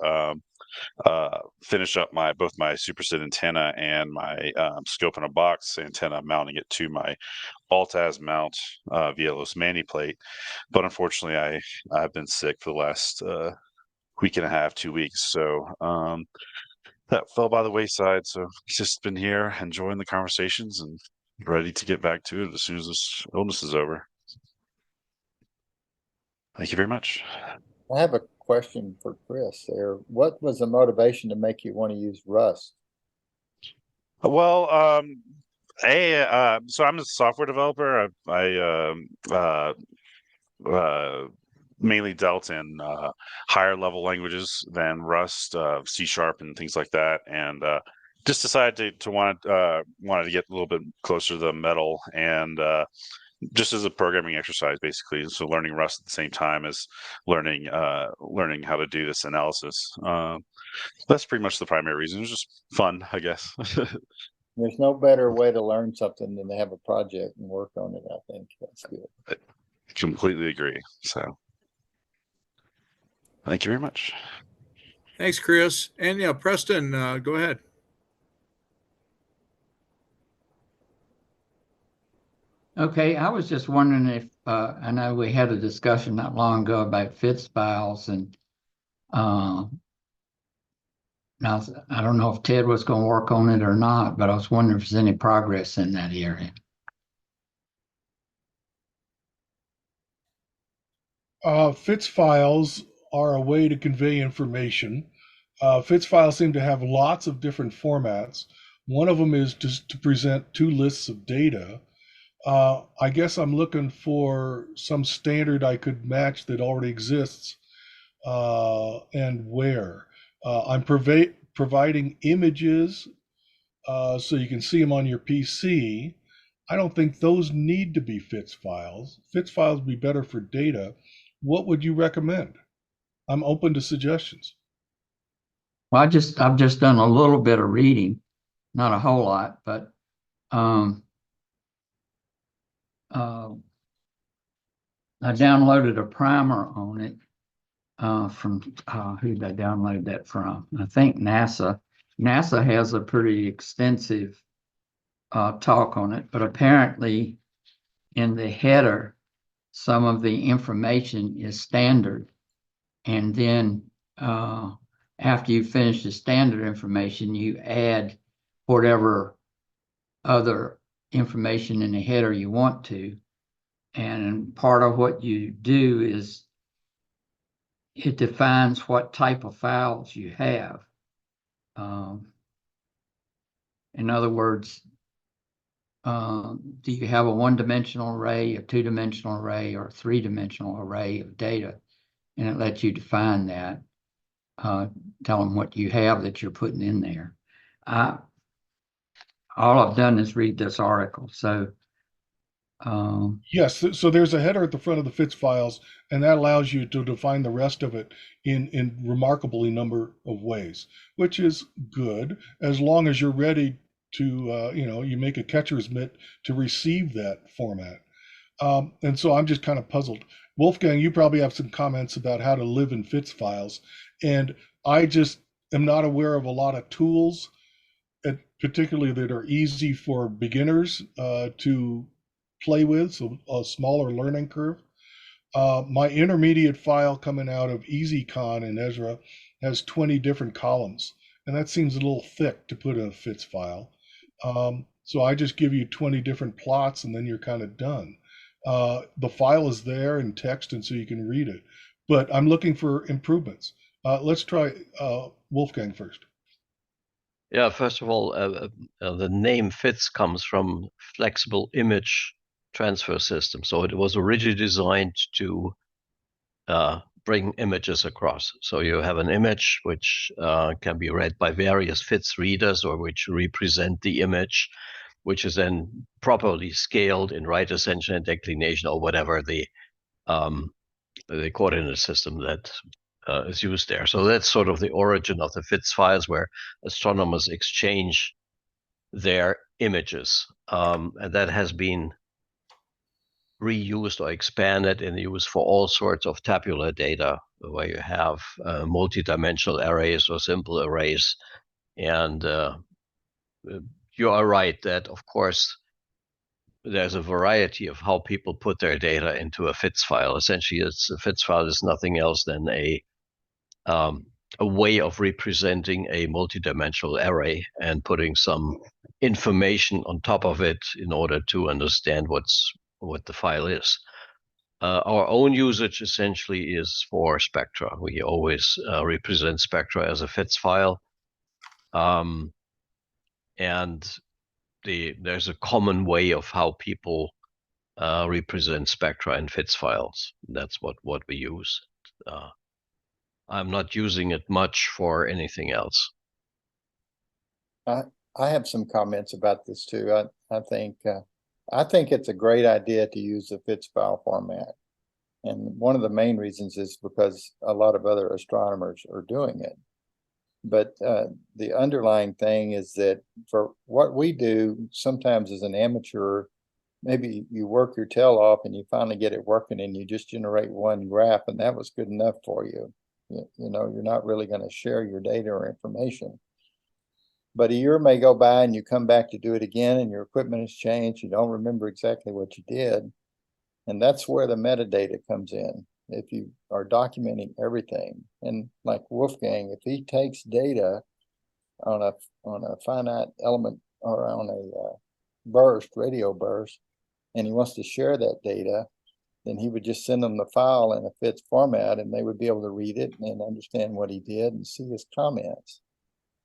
Speaker 10: finish up both my Super SID antenna and my scope in a box antenna, mounting it to my Altaz mount via Los Mani plate. But unfortunately, I've been sick for the last week and a half, 2 weeks. So that fell by the wayside. So just been here enjoying the conversations and ready to get back to it as soon as this illness is over. Thank you very much.
Speaker 7: I have a question for Chris there. What was the motivation to make you want to use Rust?
Speaker 10: Well, so I'm a software developer. I mainly dealt in higher level languages than Rust, C# and things like that, and just decided to wanted to get a little bit closer to the metal and just as a programming exercise, basically. So learning Rust at the same time as learning how to do this analysis. That's pretty much the primary reason. It's just fun, I guess.
Speaker 7: There's no better way to learn something than to have a project and work on it. I think that's good.
Speaker 10: I completely agree. So thank you very much.
Speaker 1: Thanks, Chris. And yeah, Preston, go ahead.
Speaker 11: Okay, I was just wondering if I know we had a discussion not long ago about FITS files, and now I don't know if Ted was going to work on it or not, but I was wondering if there's any progress in that area.
Speaker 4: FITS files are a way to convey information. FITS files seem to have lots of different formats. One of them is just to present two lists of data. I guess I'm looking for some standard I could match that already exists, and where. I'm providing images so you can see them on your PC. I don't think those need to be FITS files. FITS files would be better for data. What would you recommend? I'm open to suggestions.
Speaker 11: Well, I've just done a little bit of reading, not a whole lot, but I downloaded a primer on it from who did I download that from? I think NASA. NASA has a pretty extensive talk on it, but apparently in the header, some of the information is standard, and then after you finish the standard information, you add whatever other information in the header you want to. And part of what you do is it defines what type of files you have. In other words, do you have a one-dimensional array, a two-dimensional array, or a three-dimensional array of data? And it lets you define that, tell them what you have that you're putting in there. All I've done is read this article, so
Speaker 4: yes, so there's a header at the front of the FITS files, and that allows you to define the rest of it in remarkably number of ways, which is good as long as you're ready to, you make a catcher's mitt to receive that format. And so I'm just kind of puzzled. Wolfgang, you probably have some comments about how to live in FITS files, and I just am not aware of a lot of tools, particularly that are easy for beginners to play with, so a smaller learning curve. My intermediate file coming out of EZCon in EZRA has 20 different columns, and that seems a little thick to put in a FITS file. So I just give you 20 different plots, and then you're kind of done. The file is there in text, and so you can read it. But I'm looking for improvements. Let's try Wolfgang first.
Speaker 2: Yeah, first of all, the name FITS comes from Flexible Image Transfer System. So it was originally designed to bring images across. So you have an image which can be read by various FITS readers, or which represent the image, which is then properly scaled in right ascension and declination, or whatever the coordinate system that is used there. So that's sort of the origin of the FITS files, where astronomers exchange their images. And that has been reused or expanded in use for all sorts of tabular data, where you have multi-dimensional arrays or simple arrays. And you are right that, of course, there's a variety of how people put their data into a FITS file. Essentially, a FITS file is nothing else than a way of representing a multidimensional array and putting some information on top of it in order to understand what the file is. Our own usage essentially is for spectra. We always represent spectra as a FITS file. And there's a common way of how people represent spectra in FITS files. That's what we use. I'm not using it much for anything else.
Speaker 7: I have some comments about this too. I think I think it's a great idea to use the FITS file format. And one of the main reasons is because a lot of other astronomers are doing it. But the underlying thing is that for what we do, sometimes as an amateur, maybe you work your tail off and you finally get it working and you just generate one graph and that was good enough for you. You know, you're not really going to share your data or information. But a year may go by and you come back to do it again and your equipment has changed. You don't remember exactly what you did. And that's where the metadata comes in. If you are documenting everything, and like Wolfgang, if he takes data on a finite element or on a radio burst, and he wants to share that data, then he would just send them the file in a FITS format, and they would be able to read it and understand what he did and see his comments.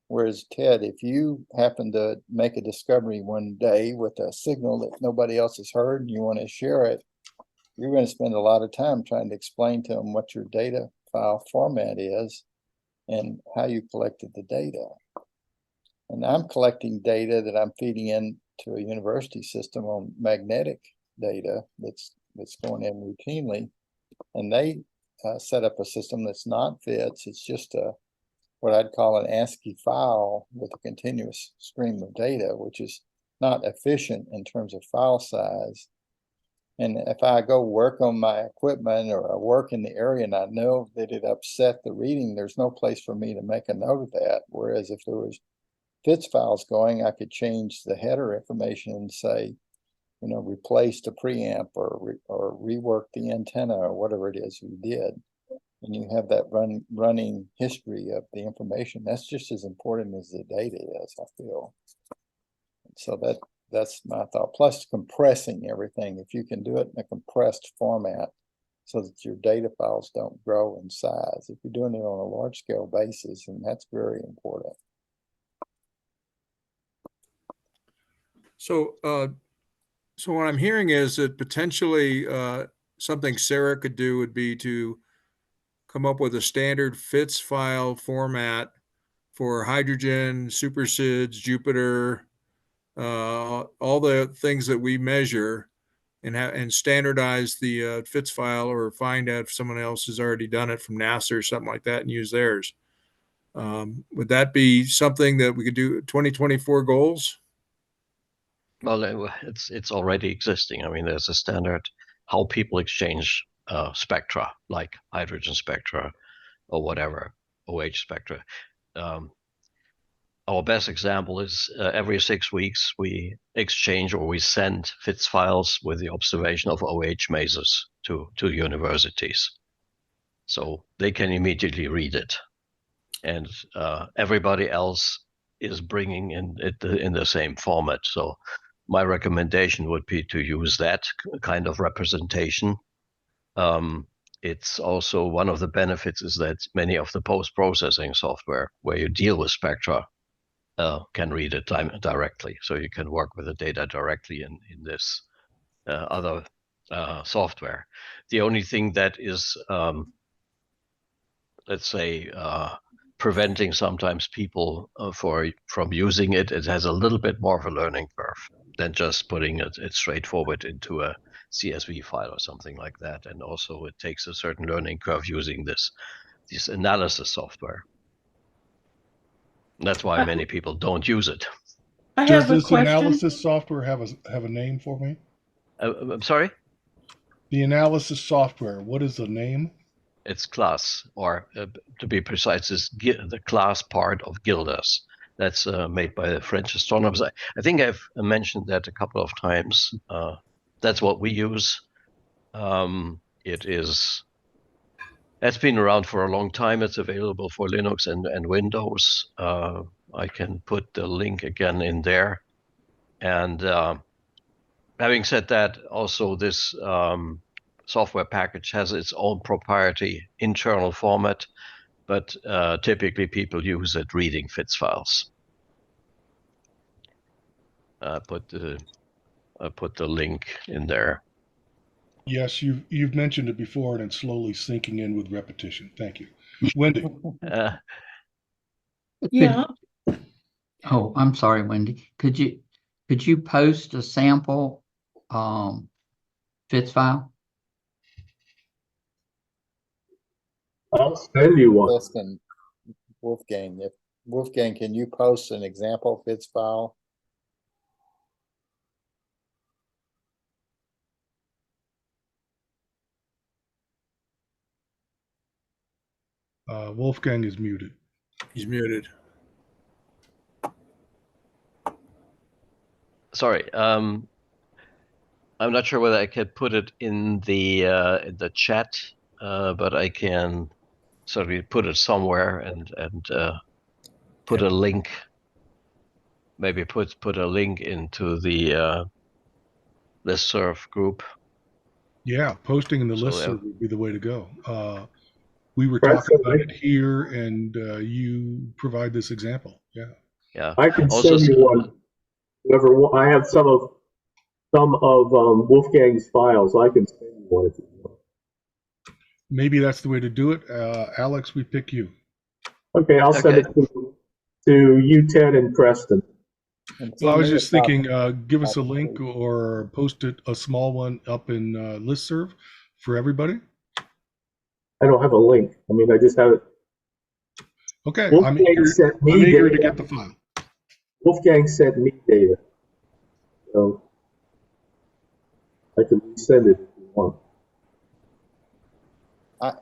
Speaker 7: Whereas Ted, if you happen to make a discovery one day with a signal that nobody else has heard and you want to share it, you're going to spend a lot of time trying to explain to them what your data file format is and how you collected the data. And I'm collecting data that I'm feeding into a university system on magnetic data that's going in routinely. And they set up a system that's not FITS. It's just what I'd call an ASCII file with a continuous stream of data, which is not efficient in terms of file size. And if I go work on my equipment or I work in the area and I know that it upset the reading, there's no place for me to make a note of that. Whereas if there was FITS files going, I could change the header information and say, you know, replace the preamp or rework the antenna or whatever it is we did. And you have that running history of the information. That's just as important as the data is, I feel. So that's my thought. Plus compressing everything. If you can do it in a compressed format so that your data files don't grow in size. If you're doing it on a large scale basis, and that's very important.
Speaker 1: So, so what I'm hearing is that potentially something Sarah could do would be to come up with a standard FITS file format for hydrogen, supersids, Jupiter, all the things that we measure, and standardize the FITS file, or find out if someone else has already done it from NASA or something like that and use theirs. Would that be something that we could do? 2024 goals?
Speaker 2: Well, it's already existing. I mean, there's a standard how people exchange spectra, like hydrogen spectra or whatever, OH spectra. Our best example is every 6 weeks we exchange or we send FITS files with the observation of OH masers to universities. So they can immediately read it. And everybody else is bringing in it in the same format. So my recommendation would be to use that kind of representation. It's also one of the benefits is that many of the post-processing software where you deal with spectra can read it directly. So you can work with the data directly in this other software. The only thing that is, let's say, preventing sometimes people from using it, it has a little bit more of a learning curve than just putting it straightforward into a CSV file or something like that. And also it takes a certain learning curve using this analysis software. That's why many people don't use it.
Speaker 5: I
Speaker 4: Does
Speaker 5: have a
Speaker 4: this
Speaker 5: question.
Speaker 4: analysis software have a name for me?
Speaker 2: I'm sorry?
Speaker 4: The analysis software, what is the name?
Speaker 2: It's class, or to be precise, is the class part of GILDAS. That's made by the French astronomers. I think I've mentioned that a couple of times. That's what we use. It's been around for a long time. It's available for Linux and Windows. I can put the link again in there. And having said that, also this software package has its own proprietary internal format, but typically people use it reading FITS files. I put the link in there.
Speaker 4: Yes, you've mentioned it before, and it's slowly sinking in with repetition. Thank you, Wendy.
Speaker 5: Yeah.
Speaker 11: Oh, I'm sorry, Wendy. Could you post a sample FITS file?
Speaker 8: I'll send you one.
Speaker 7: This can, Wolfgang, can you post an example FITS file?
Speaker 4: Wolfgang is muted.
Speaker 1: He's muted.
Speaker 2: Sorry. I'm not sure whether I can put it in the chat, but I can certainly put it somewhere and put a link. Maybe put a link into the listserv group.
Speaker 4: Yeah, posting in the
Speaker 2: So,
Speaker 4: listserv would be the way to go. We were
Speaker 8: Right,
Speaker 4: talking
Speaker 8: so
Speaker 4: about it here, and you provide this example. Yeah.
Speaker 2: Yeah.
Speaker 8: I can
Speaker 2: Also,
Speaker 8: send you one. I have some of Wolfgang's files. I can send you one if you want.
Speaker 4: Maybe that's the way to do it. Alex, we pick you.
Speaker 8: Okay, I'll send it to you, Ted, and Preston.
Speaker 4: Well, I was just thinking, give us a link or post it, a small one up in listserv for everybody.
Speaker 8: I don't have a link. I mean, I just have it.
Speaker 4: Okay,
Speaker 8: Wolfgang sent me
Speaker 4: I'm eager to
Speaker 8: data.
Speaker 4: get the file.
Speaker 8: Wolfgang sent me data, so I can send it if you want.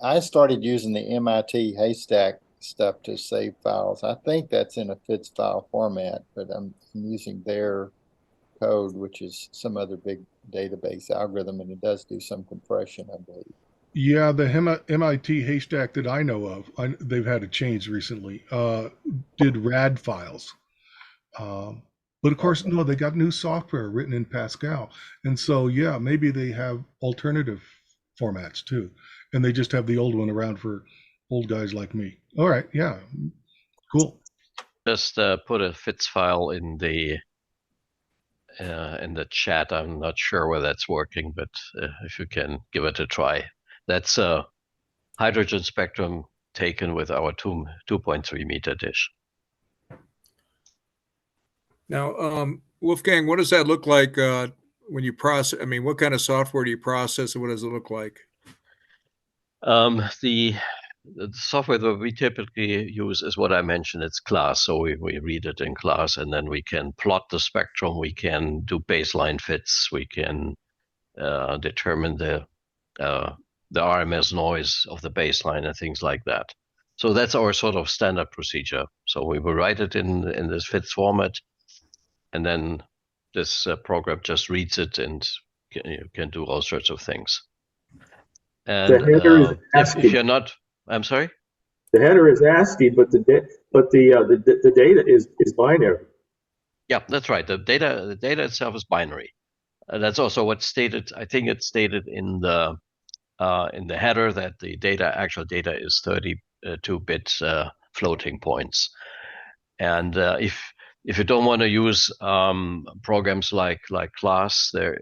Speaker 7: I started using the MIT Haystack stuff to save files. I think that's in a FITS file format, but I'm using their code, which is some other big database algorithm, and it does do some compression, I believe.
Speaker 4: Yeah, the MIT Haystack that I know of, they've had a change recently, did RAD files. But of course, no, they got new software written in Pascal. And so, yeah, maybe they have alternative formats too. And they just have the old one around for old guys like me. All right, yeah, cool.
Speaker 2: Just put a FITS file in the chat. I'm not sure whether that's working, but if you can give it a try. That's a hydrogen spectrum taken with our 2.3 meter dish.
Speaker 1: Now, Wolfgang, what does that look like when you process? I mean, what kind of software do you process, and what does it look like?
Speaker 2: The software that we typically use is what I mentioned. It's class, so we read it in class, and then we can plot the spectrum. We can do baseline fits. We can determine the RMS noise of the baseline and things like that. So that's our sort of standard procedure. So we will write it in this FITS format, and then this program just reads it and can do all sorts of things. And
Speaker 8: The header is ASCII.
Speaker 2: if you're not, I'm sorry.
Speaker 8: The header is ASCII, but the data is binary.
Speaker 2: Yeah, that's right. The data itself is binary. That's also what's stated. I think it's stated in the header that the actual data is 32-bit floating points. And if you don't want to use programs like class, there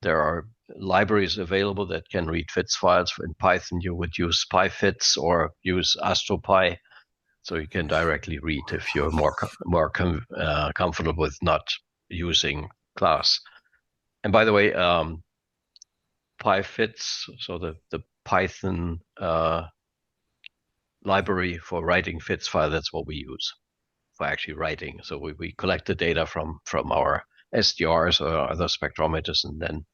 Speaker 2: are libraries available that can read FITS files. In Python, you would use PyFits or use AstroPy, so you can directly read if you're more comfortable with not using class. And by the way, PyFits, so the Python library for writing FITS file, that's what we use for actually writing. So we collect the data from our SDRs or other spectrometers and then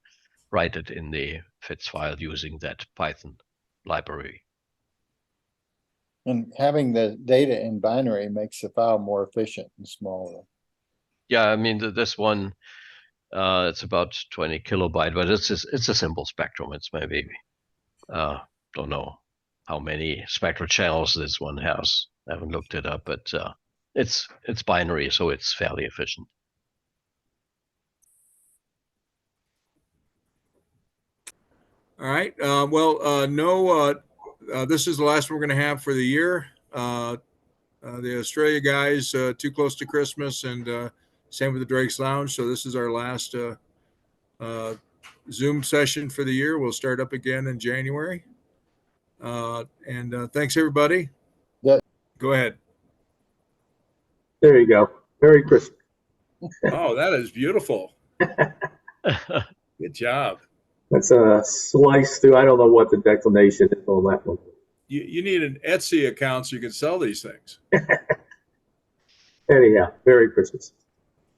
Speaker 2: write it in the FITS file using that Python library.
Speaker 7: And having the data in binary makes the file more efficient and smaller.
Speaker 2: Yeah, I mean, this one, it's about 20 kilobyte, but it's a simple spectrum. It's maybe, don't know how many spectral channels this one has. I haven't looked it up, but it's binary, so it's fairly efficient.
Speaker 1: All right. This is the last one we're going to have for the year. The Australia guys, too close to Christmas, and same with the Drake's Lounge. So this is our last Zoom session for the year. We'll start up again in January. Thanks, everybody.
Speaker 7: Yeah.
Speaker 1: Go ahead.
Speaker 8: There you go. Merry Christmas.
Speaker 1: Oh, that is beautiful. Good job.
Speaker 8: That's a slice through. I don't know what the declination is on that one.
Speaker 1: You need an Etsy account so you can sell these things.
Speaker 8: Anyhow, Merry Christmas.